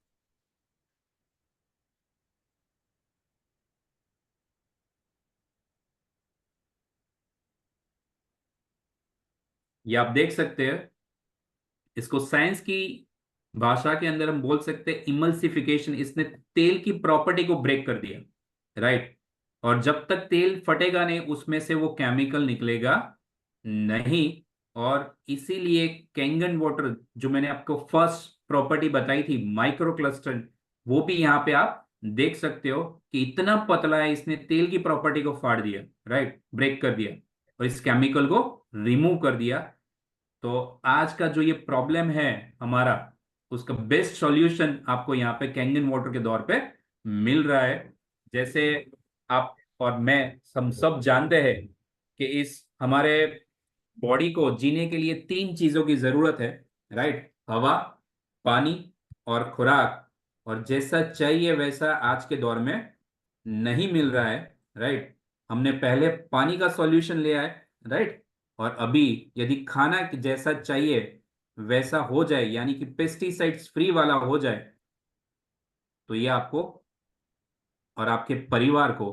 ये आप देख सकते हैं। इसको साइंस की भाषा के अंदर हम बोल सकते हैं इमल्सिफिकेशन। इसने तेल की प्रॉपर्टी को ब्रेक कर दिया, राइट। और जब तक तेल फटेगा नहीं उसमें से वो केमिकल निकलेगा नहीं। और इसीलिए कैंगन वाटर, जो मैंने आपको फर्स्ट प्रॉपर्टी बताई थी माइक्रो क्लस्टर, वो भी यहाँ पे आप देख सकते हो कि इतना पतला है, इसने तेल की प्रॉपर्टी को फाड़ दिया, राइट, ब्रेक कर दिया, और इस केमिकल को रिमूव कर दिया। तो आज का जो ये प्रॉब्लम है हमारा, उसका बेस्ट सॉल्यूशन आपको यहाँ पे कैंगन वाटर के दौर पे मिल रहा है। जैसे आप और मैं, हम सब जानते हैं कि इस हमारे बॉडी को जीने के लिए तीन चीजों की जरूरत है, राइट। हवा, पानी और खुराक। और जैसा चाहिए वैसा आज के दौर में नहीं मिल रहा है, राइट। हमने पहले पानी का सॉल्यूशन लिया है, राइट। और अभी यदि खाना जैसा चाहिए वैसा हो जाए, यानी कि पेस्टिसाइड्स फ्री वाला हो जाए, तो ये आपको और आपके परिवार को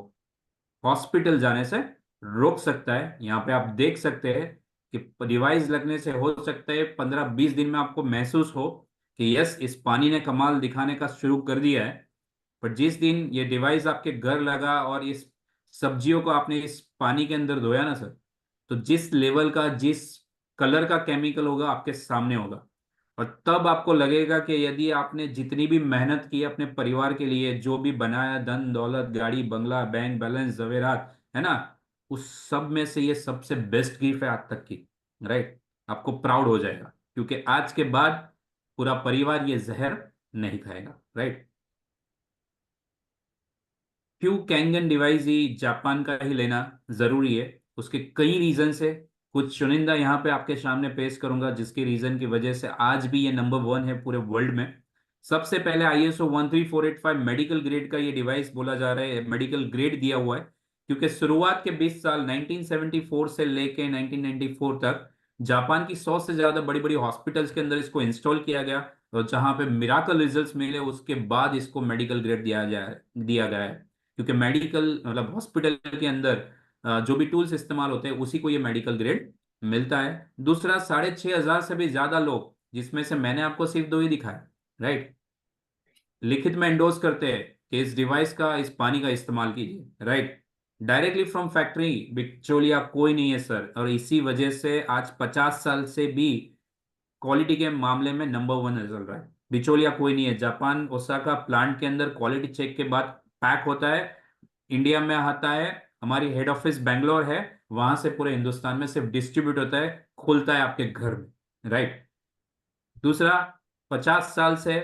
हॉस्पिटल जाने से रोक सकता है। यहाँ पे आप देख सकते हैं कि डिवाइस लगने से हो सकता है 15-20 दिन में आपको महसूस हो कि यस, इस पानी ने कमाल दिखाने का शुरू कर दिया है। पर जिस दिन ये डिवाइस आपके घर लगा और इस सब्जियों को आपने इस पानी के अंदर धोया ना सर, तो जिस लेवल का, जिस कलर का केमिकल होगा आपके सामने होगा। और तब आपको लगेगा कि यदि आपने जितनी भी मेहनत की अपने परिवार के लिए, जो भी बनाया, धन दौलत, गाड़ी बंगला, बैंक बैलेंस, जवेरात, है ना, उस सब में से ये सबसे बेस्ट गिफ्ट है आज तक की। राइट, आपको प्राउड हो जाएगा, क्योंकि आज के बाद पूरा परिवार ये जहर नहीं खाएगा। राइट, क्यों कैंगन डिवाइस ही जापान का ही लेना जरूरी है, उसके कई रीजन है। कुछ चुनिंदा यहाँ पे आपके सामने पेश करूंगा, जिसके रीजन की वजह से आज भी ये नंबर 1 है पूरे वर्ल्ड में। सबसे पहले ISO 13485 मेडिकल ग्रेड का ये डिवाइस बोला जा रहा है, मेडिकल ग्रेड दिया हुआ है, क्योंकि शुरुआत के 20 साल 1974 से लेके 1994 तक जापान की 100 से ज्यादा बड़ी बड़ी हॉस्पिटल्स के अंदर इसको इंस्टॉल किया गया, और जहां पे मिराकल रिजल्ट्स मिले उसके बाद इसको मेडिकल ग्रेड दिया गया है। क्योंकि मेडिकल मतलब हॉस्पिटल के अंदर जो भी टूल्स इस्तेमाल होते हैं उसी को ये मेडिकल ग्रेड मिलता है। दूसरा, 6,500 से भी ज्यादा लोग, जिसमें से मैंने आपको सिर्फ 2 ही दिखाए, राइट, लिखित में एंडोर्स करते हैं कि इस डिवाइस का, इस पानी का इस्तेमाल कीजिए। राइट, डायरेक्टली फ्रॉम फैक्ट्री बिचौलिया कोई नहीं है सर, और इसी वजह से आज 50 साल से भी क्वालिटी के मामले में नंबर 1 चल रहा है। बिचौलिया कोई नहीं है। जापान ओसाका प्लांट के अंदर क्वालिटी चेक के बाद पैक होता है, इंडिया में आता है, हमारी हेड ऑफिस बेंगलोर है, वहां से पूरे हिंदुस्तान में सिर्फ डिस्ट्रीब्यूट होता है, खुलता है आपके घर में। राइट, दूसरा, 50 साल से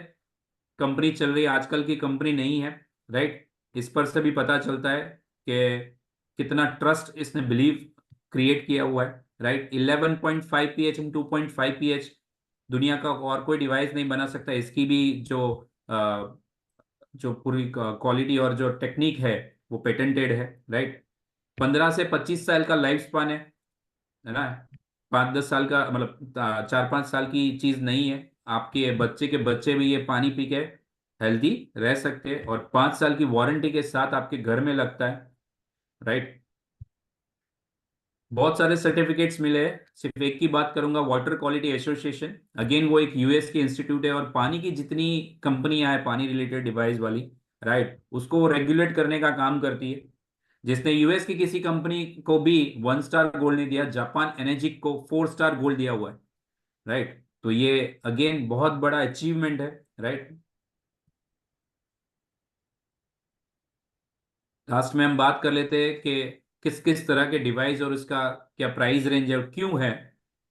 कंपनी चल रही है, आजकल की कंपनी नहीं है। राइट, इस पर से भी पता चलता है कि कितना ट्रस्ट इसने बिलीव क्रिएट किया हुआ है। राइट, 11.5 pH एंड 2.5 pH दुनिया का और कोई डिवाइस नहीं बना सकता। इसकी भी जो पूरी क्वालिटी और जो टेक्निक है वो पेटेंटेड है। राइट, 15 से 25 साल का लाइफ स्पान है ना, 5-10 साल का, मतलब 4-5 साल की चीज नहीं है। आपके बच्चे के बच्चे भी ये पानी पी के हेल्दी रह सकते हैं, और 5 साल की वारंटी के साथ आपके घर में लगता है। राइट, बहुत सारे सर्टिफिकेट्स मिले हैं, सिर्फ एक की बात करूंगा, वाटर क्वालिटी एसोसिएशन, अगेन वो एक यूएस की इंस्टीट्यूट है, और पानी की जितनी कंपनियां हैं पानी रिलेटेड डिवाइस वाली, राइट, उसको वो रेगुलेट करने का काम करती है। जिसने यूएस की किसी कंपनी को भी 1 स्टार गोल्ड नहीं दिया, जापान एनर्जिक को 4 स्टार गोल्ड दिया हुआ है। राइट, तो ये अगेन बहुत बड़ा अचीवमेंट है। राइट, लास्ट में हम बात कर लेते हैं कि किस किस तरह के डिवाइस और उसका क्या प्राइस रेंज है और क्यों है।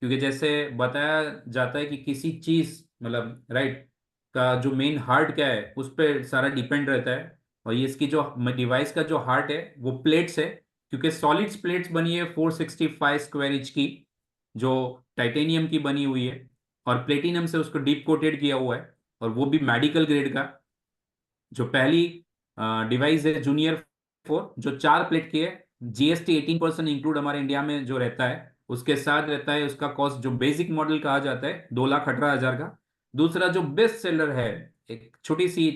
क्योंकि जैसे बताया जाता है कि किसी चीज, मतलब राइट, का जो मेन हार्ट क्या है उस पर सारा डिपेंड रहता है। और ये इसकी जो डिवाइस का जो हार्ट है वो प्लेट्स है, क्योंकि सॉलिड्स प्लेट्स बनी है 465 स्क्वायर इंच की, जो टाइटेनियम की बनी हुई है, और प्लेटिनम से उसको डीप कोटेड किया हुआ है, और वो भी मेडिकल ग्रेड का। जो पहली डिवाइस है जूनियर 4, जो 4 प्लेट की है, GST 18% इंक्लूड हमारे इंडिया में जो रहता है उसके साथ रहता है। उसका कॉस्ट जो बेसिक मॉडल कहा जाता है 2,18,000 का। दूसरा जो बेस्ट सेलर है, एक छोटी सी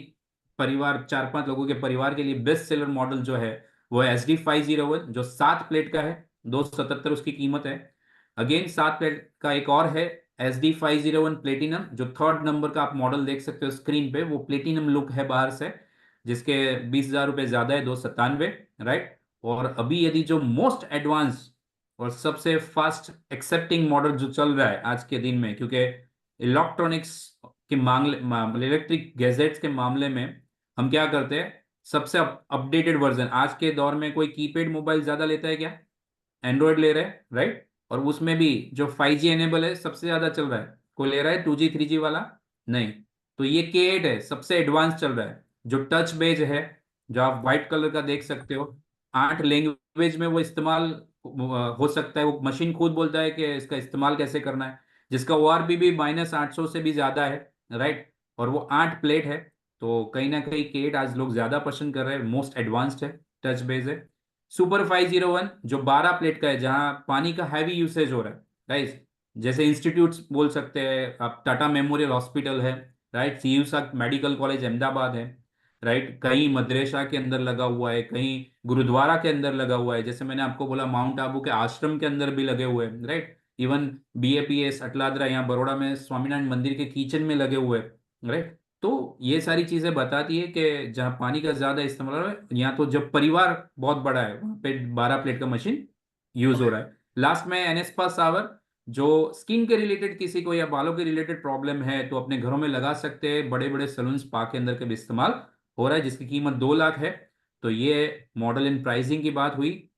परिवार, 4-5 लोगों के परिवार के लिए बेस्ट सेलर मॉडल जो है वो है SD 501, जो 7 प्लेट का है, 277 उसकी कीमत है। अगेन 7 प्लेट का एक और है SD 501 प्लेटिनम, जो 3rd नंबर का आप मॉडल देख सकते हो स्क्रीन पे, वो प्लेटिनम लुक है बाहर से, जिसके 20,000 रुपये ज्यादा है, 297। राइट, और अभी यदि जो मोस्ट एडवांस और सबसे फास्ट एक्सेप्टिंग मॉडल जो चल रहा है आज के दिन में, क्योंकि इलेक्ट्रॉनिक्स के मामले, इलेक्ट्रिक गैजेट्स के मामले में हम क्या करते हैं, सबसे अपडेटेड वर्जन। आज के दौर में कोई कीपैड मोबाइल ज्यादा लेता है क्या? एंड्रॉयड ले रहे हैं, राइट, और उसमें भी जो 5G एनेबल है सबसे ज्यादा चल रहा है। कोई ले रहा है 2G 3G वाला? नहीं। तो ये K8 है, सबसे एडवांस चल रहा है, जो टच बेज है, जो आप व्हाइट कलर का देख सकते हो। 8 लैंग्वेज में वो इस्तेमाल हो सकता है, वो मशीन खुद बोलता है कि इसका इस्तेमाल कैसे करना है, जिसका ORP भी -800 से भी ज्यादा है। राइट, और वो 8 प्लेट है। तो कहीं ना कहीं K8 आज लोग ज्यादा पसंद कर रहे हैं, मोस्ट एडवांस्ड है, टच बेस है। सुपर 501 जो 12 प्लेट का है, जहां पानी का हैवी यूसेज हो रहा है, राइट, जैसे इंस्टीट्यूट्स बोल सकते हैं आप, टाटा मेमोरियल हॉस्पिटल है, right, CUSA medical college Ahmedabad है, राइट, कहीं मदरसा के अंदर लगा हुआ है, कहीं गुरुद्वारा के अंदर लगा हुआ है, जैसे मैंने आपको बोला माउंट आबू के आश्रम के अंदर भी लगे हुए हैं, राइट। इवन BAPS अटलादरा यहाँ बड़ौदा में स्वामीनारायण मंदिर के किचन में लगे हुए हैं, राइट। तो ये सारी चीजें बताती है कि जहाँ पानी का ज्यादा इस्तेमाल हो रहा है, यहाँ तो जब परिवार बहुत बड़ा है वहाँ पे 12 प्लेट का मशीन यूज हो रहा है। लास्ट में NSPA सावर, जो स्किन के रिलेटेड किसी को या बालों के रिलेटेड प्रॉब्लम है तो अपने घरों में लगा सकते हैं, बड़े बड़े सलून स्पा के अंदर के भी इस्तेमाल हो रहा है, जिसकी कीमत 2 लाख है। तो ये मॉडल इन प्राइसिंग की बात हुई,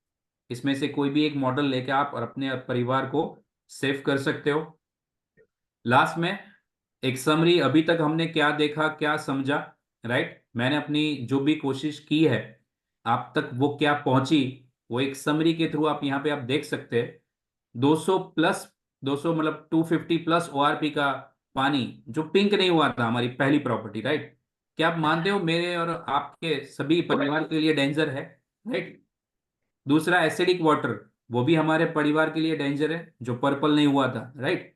इसमें से कोई भी एक मॉडल लेके आप और अपने परिवार को सेव कर सकते हो। लास्ट में एक समरी, अभी तक हमने क्या देखा क्या समझा, राइट, मैंने अपनी जो भी कोशिश की है आप तक वो क्या पहुंची, वो एक समरी के थ्रू आप यहाँ पे आप देख सकते हैं। 200 प्लस, 200 मतलब 250 प्लस ORP का पानी जो पिंक नहीं हुआ था हमारी पहली प्रॉपर्टी, राइट। क्या आप मानते हो मेरे और आपके सभी परिवार के लिए डेंजर है, राइट। दूसरा एसिडिक वाटर, वो भी हमारे परिवार के लिए डेंजर है, जो पर्पल नहीं हुआ था, राइट।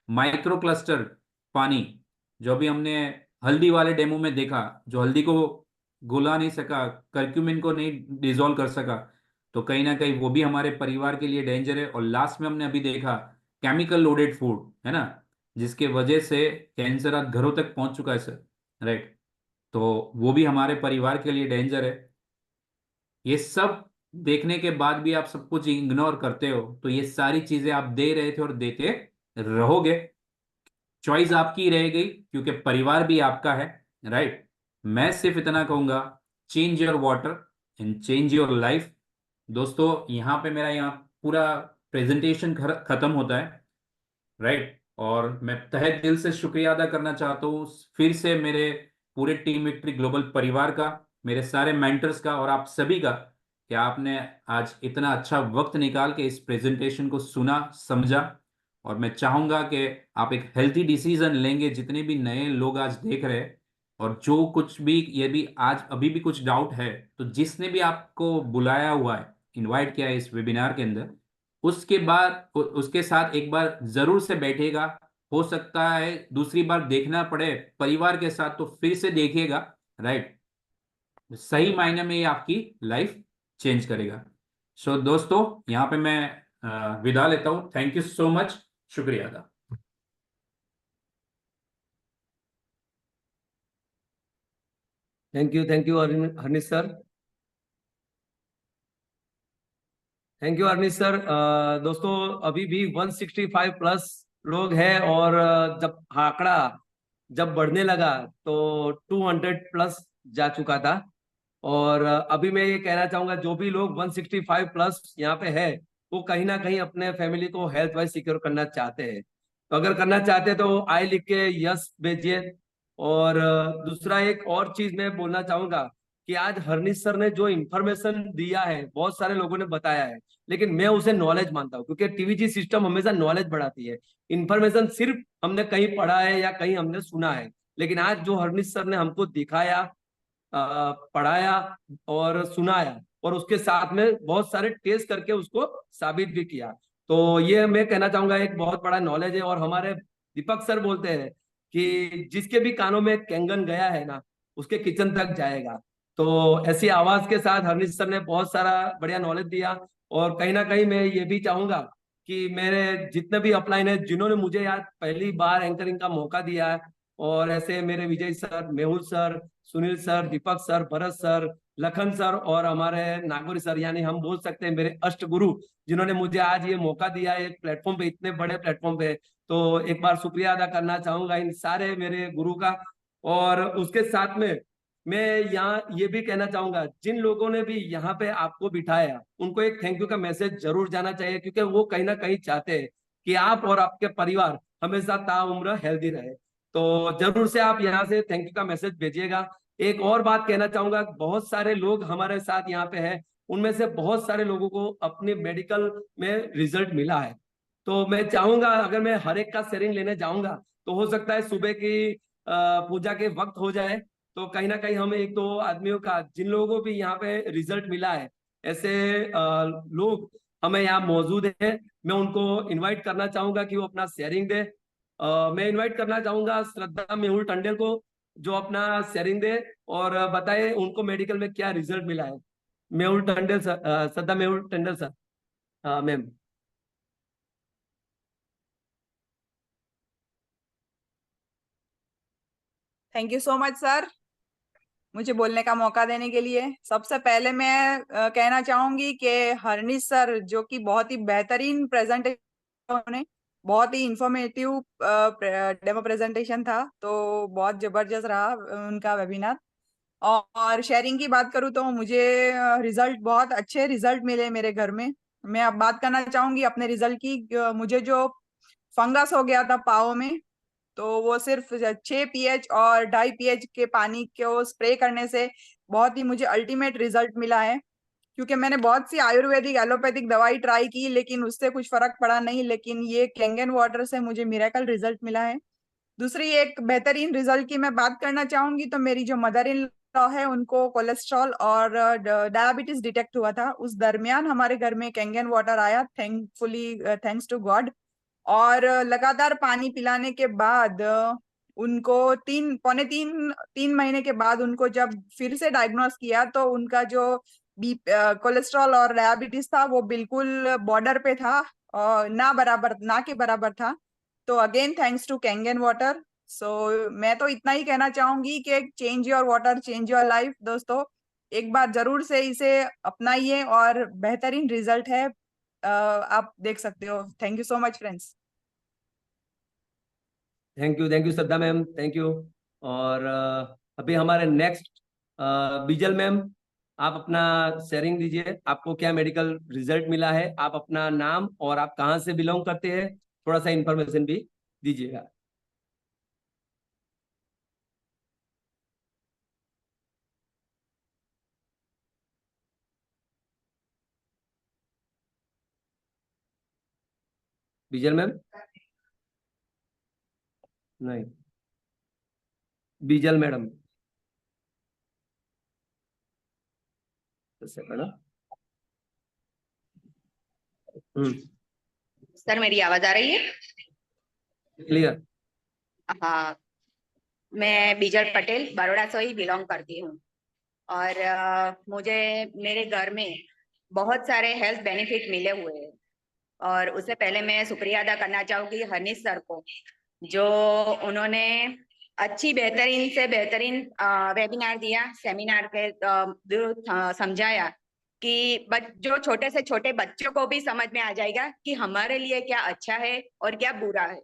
माइक्रो क्लस्टर पानी, जो भी हमने हल्दी वाले डेमो में देखा, जो हल्दी को घुला नहीं सका, कर्क्यूमिन को नहीं डिजोल्व कर सका, तो कहीं ना कहीं वो भी हमारे परिवार के लिए डेंजर है। और लास्ट में हमने अभी देखा केमिकल लोडेड फूड, है ना, जिसके वजह से कैंसर आज घरों तक पहुंच चुका है सर, राइट। तो वो भी हमारे परिवार के लिए डेंजर है। ये सब देखने के बाद भी आप सब कुछ इग्नोर करते हो, तो ये सारी चीजें आप दे रहे थे और देते रहोगे। चॉइस आपकी रह गई, क्योंकि परिवार भी आपका है, राइट। मैं सिर्फ इतना कहूंगा, change your water and change your life. दोस्तों यहाँ पे मेरा यहाँ पूरा प्रेजेंटेशन खत्म होता है, राइट। और मैं तहे दिल से शुक्रिया अदा करना चाहता हूँ फिर से मेरे पूरे टीम विक्ट्री ग्लोबल परिवार का, मेरे सारे मेंटर्स का और आप सभी का, कि आपने आज इतना अच्छा वक्त निकाल के इस प्रेजेंटेशन को सुना समझा। और मैं चाहूंगा कि आप एक हेल्थी डिसीजन लेंगे, जितने भी नए लोग आज देख रहे हैं, और जो कुछ भी ये भी आज अभी भी कुछ डाउट है, तो जिसने भी आपको बुलाया हुआ है, इनवाइट किया है इस वेबिनार के अंदर, उसके बाद उसके साथ एक बार जरूर से बैठेगा। हो सकता है दूसरी बार देखना पड़े परिवार के साथ, तो फिर से देखिएगा, राइट। सही मायने में ये आपकी लाइफ चेंज करेगा। सो दोस्तों यहाँ पे मैं विदा लेता हूँ। थैंक यू सो मच, शुक्रिया अदा। Thank you Harnish sir. Thank you Harnish sir. दोस्तों अभी भी 165 प्लस लोग हैं, और जब आंकड़ा जब बढ़ने लगा तो 200 प्लस जा चुका था। और अभी मैं ये कहना चाहूंगा, जो भी लोग 165 प्लस यहाँ पे है, वो कहीं ना कहीं अपने फैमिली को हेल्थ वाइज सिक्योर करना चाहते हैं। तो अगर करना चाहते हैं तो आई लिख के यस भेजिए। और दूसरा एक और चीज मैं बोलना चाहूंगा कि आज हरनीश सर ने जो इन्फॉर्मेशन दिया है, बहुत सारे लोगों ने बताया है, लेकिन मैं उसे नॉलेज मानता हूँ, क्योंकि TVG सिस्टम हमेशा नॉलेज बढ़ाती है। इन्फॉर्मेशन सिर्फ हमने कहीं पढ़ा है या कहीं हमने सुना है, लेकिन आज जो हरनीश सर ने हमको दिखाया, पढ़ाया और सुनाया, और उसके साथ में बहुत सारे टेस्ट करके उसको साबित भी किया, तो ये मैं कहना चाहूंगा एक बहुत बड़ा नॉलेज है। और हमारे दीपक सर बोलते हैं कि जिसके भी कानों में कैंगन गया है ना, उसके किचन तक जाएगा। तो ऐसी आवाज के साथ हरनीश सर ने बहुत सारा बढ़िया नॉलेज दिया। और कहीं ना कहीं मैं ये भी चाहूंगा कि मेरे जितने भी अपलाइन है, जिन्होंने मुझे यार पहली बार एंकरिंग का मौका दिया है, और ऐसे मेरे Vijay sir, Mehul sir, Sunil sir, Deepak sir, Bharat sir, Lakhan sir और हमारे नागौरी सर, यानी हम बोल सकते हैं मेरे अष्ट गुरु, जिन्होंने मुझे आज ये मौका दिया है एक प्लेटफॉर्म पे, इतने बड़े प्लेटफॉर्म पे। तो एक बार शुक्रिया अदा करना चाहूंगा इन सारे मेरे गुरु का। और उसके साथ में मैं यहाँ ये भी कहना चाहूंगा, जिन लोगों ने भी यहाँ पे आपको बिठाया, उनको एक थैंक यू का मैसेज जरूर जाना चाहिए, क्योंकि वो कहीं ना कहीं चाहते हैं कि आप और आपके परिवार हमेशा ताउम्र हेल्दी रहे। तो जरूर से आप यहाँ से थैंक यू का मैसेज भेजिएगा। एक और बात कहना चाहूंगा, बहुत सारे लोग हमारे साथ यहाँ पे हैं, उनमें से बहुत सारे लोगों को अपने मेडिकल में रिजल्ट मिला है। तो मैं चाहूंगा, अगर मैं हर एक का शेयरिंग लेने जाऊंगा तो हो सकता है सुबह की पूजा के वक्त हो जाए। तो कहीं ना कहीं हम एक दो आदमियों का, जिन लोगों को भी यहाँ पे रिजल्ट मिला है, ऐसे लोग हमें यहाँ मौजूद है, मैं उनको इनवाइट करना चाहूंगा कि वो अपना शेयरिंग दे। मैं इनवाइट करना चाहूंगा श्रद्धा मेहुल टंडेल को, जो अपना शेयरिंग दे और बताए उनको मेडिकल में क्या रिजल्ट मिला है। Mehul Tandon sir, Shraddha Mehul Tandon sir, ma'am. Thank you so much sir, मुझे बोलने का मौका देने के लिए। सबसे पहले मैं कहना चाहूंगी कि हरनीश सर जो कि बहुत ही बेहतरीन प्रेजेंटेशन, बहुत ही इंफॉर्मेटिव डेमो प्रेजेंटेशन था, तो बहुत जबरदस्त रहा उनका वेबिनार। और शेयरिंग की बात करूँ तो मुझे रिजल्ट, बहुत अच्छे रिजल्ट मिले मेरे घर में। मैं अब बात करना चाहूंगी अपने रिजल्ट की। मुझे जो फंगस हो गया था पाँव में, तो वो सिर्फ 6 pH और 2.5 pH के पानी को स्प्रे करने से बहुत ही मुझे अल्टीमेट रिजल्ट मिला है। क्योंकि मैंने बहुत सी आयुर्वेदिक एलोपैथिक दवाई ट्राई की, लेकिन उससे कुछ फर्क पड़ा नहीं, लेकिन ये कैंगन वाटर से मुझे मिरेकल रिजल्ट मिला है। दूसरी एक बेहतरीन रिजल्ट की मैं बात करना चाहूंगी, तो मेरी जो मदर इन लॉ है उनको कोलेस्ट्रॉल और डायबिटीज डिटेक्ट हुआ था। उस दरमियान हमारे घर में कैंगन वाटर आया, थैंकफुली, थैंक्स टू गॉड। और लगातार पानी पिलाने के बाद उनको 3 महीने के बाद उनको जब फिर से डायग्नोस किया, तो उनका जो बी कोलेस्ट्रॉल और डायबिटीज था वो बिल्कुल बॉर्डर पे था, और ना के बराबर था। तो again thanks to Kangen water. So मैं तो इतना ही कहना चाहूंगी कि change your water change your life. दोस्तों, एक बार जरूर से इसे अपनाइए और बेहतरीन रिजल्ट है, आप देख सकते हो। Thank you so much friends. Thank you Shraddha ma'am, thank you. और अभी हमारे नेक्स्ट बीजल मैम, आप अपना शेयरिंग दीजिए, आपको क्या मेडिकल रिजल्ट मिला है, आप अपना नाम और आप कहाँ से बिलोंग करते हैं, थोड़ा सा इंफॉर्मेशन भी दीजिएगा। बीजल मैम, नहीं, बीजल मैडम सर मेरी आवाज आ रही है? क्लियर। हाँ, मैं बीजल पटेल बड़ौदा से ही बिलोंग करती हूँ। और मुझे मेरे घर में बहुत सारे हेल्थ बेनिफिट मिले हुए हैं। और उससे पहले मैं शुक्रिया अदा करना चाहूँगी हनीश सर को, जो उन्होंने अच्छी बेहतरीन से बेहतरीन वेबिनार दिया, सेमिनार के समझाया कि जो छोटे से छोटे बच्चों को भी समझ में आ जाएगा कि हमारे लिए क्या अच्छा है और क्या बुरा है,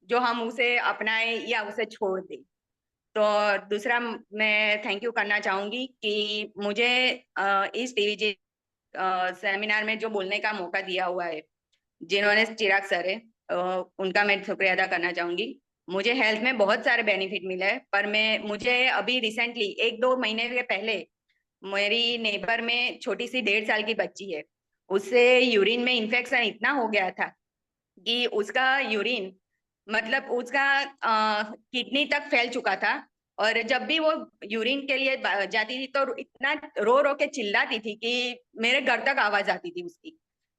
जो हम उसे अपनाए या उसे छोड़ दें। तो दूसरा मैं थैंक यू करना चाहूंगी कि मुझे इस टीवीजी सेमिनार में जो बोलने का मौका दिया हुआ है, जिन्होंने चिराग सर है, उनका मैं शुक्रिया अदा करना चाहूंगी। मुझे हेल्थ में बहुत सारे बेनिफिट मिले हैं, पर मुझे अभी रिसेंटली 1-2 महीने के पहले मेरी नेबर में छोटी सी 1.5 साल की बच्ची है, उससे यूरिन में इन्फेक्शन इतना हो गया था कि उसका यूरिन मतलब उसका किडनी तक फैल चुका था। और जब भी वो यूरिन के लिए जाती थी तो इतना रो रो के चिल्लाती थी कि मेरे घर तक आवाज आती थी उसकी।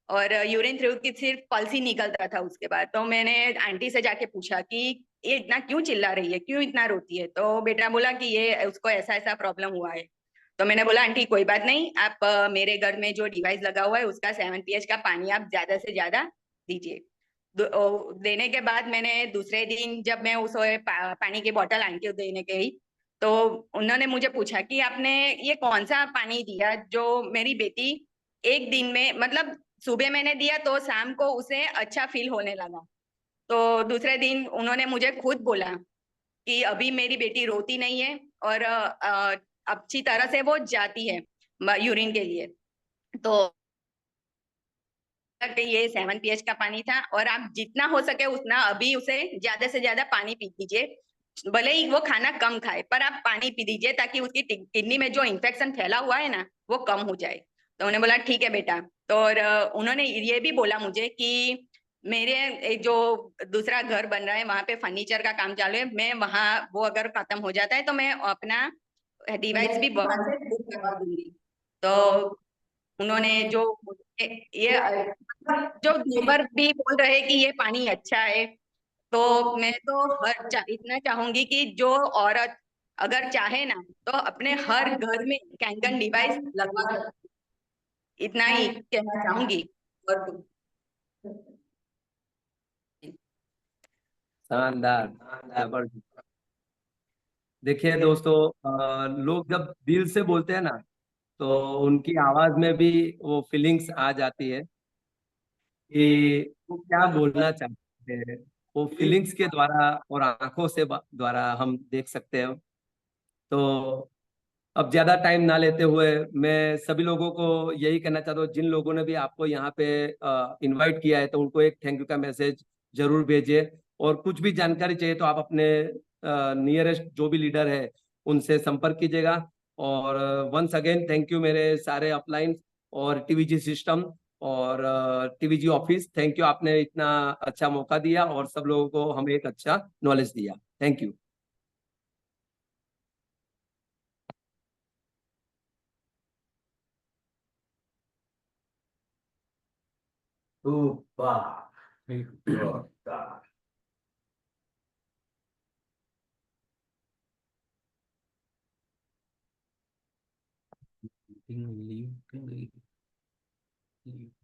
और यूरिन थ्रू की सिर्फ पल्स ही निकलता था उसके बाद। तो मैंने आंटी से जाके पूछा कि ये इतना क्यों चिल्ला रही है, क्यों इतना रोती है? तो बेटा बोला कि ये उसको ऐसा ऐसा प्रॉब्लम हुआ है। तो मैंने बोला आंटी कोई बात नहीं, आप मेरे घर में जो डिवाइस लगा हुआ है उसका 7 pH का पानी आप ज्यादा से ज्यादा दीजिए। देने के बाद मैंने दूसरे दिन जब मैं उस पानी की बोतल आंटी को देने गई, तो उन्होंने मुझे पूछा कि आपने ये कौन सा पानी दिया जो मेरी बेटी एक दिन में, मतलब सुबह मैंने दिया तो शाम को उसे अच्छा फील होने लगा। तो दूसरे दिन उन्होंने मुझे खुद बोला कि अभी मेरी बेटी रोती नहीं है और अच्छी तरह से वो जाती है यूरिन के लिए। तो ये 7 pH का पानी था, और आप जितना हो सके उतना अभी उसे ज्यादा से ज्यादा पानी पी दीजिए। भले ही वो खाना कम खाए पर आप पानी पी दीजिए, ताकि उसकी किडनी में जो इन्फेक्शन फैला हुआ है ना वो कम हो जाए। तो उन्होंने बोला ठीक है बेटा। तो और उन्होंने ये भी बोला मुझे कि मेरे जो दूसरा घर बन रहा है वहां पे फर्नीचर का काम चालू है, मैं वहां वो अगर खत्म हो जाता है तो मैं अपना डिवाइस भी वहां से बुक करवा दूंगी। तो उन्होंने जो ये जो नेबर भी बोल रहे कि ये पानी अच्छा है, तो मैं तो इतना चाहूंगी कि जो औरत अगर चाहे ना तो अपने हर घर में कैंकन डिवाइस लगवा सकते हैं। इतना ही कहना चाहूंगी। और शानदार, जबरदस्त। देखिए दोस्तों, लोग जब दिल से बोलते हैं ना, तो उनकी आवाज में भी वो फीलिंग्स आ जाती है कि वो क्या बोलना चाहते हैं। वो फीलिंग्स के द्वारा और आंखों से द्वारा हम देख सकते हैं। तो अब ज्यादा टाइम ना लेते हुए मैं सभी लोगों को यही कहना चाहता हूँ, जिन लोगों ने भी आपको यहाँ पे इनवाइट किया है, तो उनको एक थैंक यू का मैसेज जरूर भेजिए। और कुछ भी जानकारी चाहिए तो आप अपने नियरेस्ट जो भी लीडर है उनसे संपर्क कीजिएगा। और वंस अगेन थैंक यू मेरे सारे अपलाइन और टीवीजी सिस्टम और टीवीजी ऑफिस। थैंक यू, आपने इतना अच्छा मौका दिया और सब लोगों को हमें एक अच्छा नॉलेज दिया। Thank you. Opa! Tá. Leave.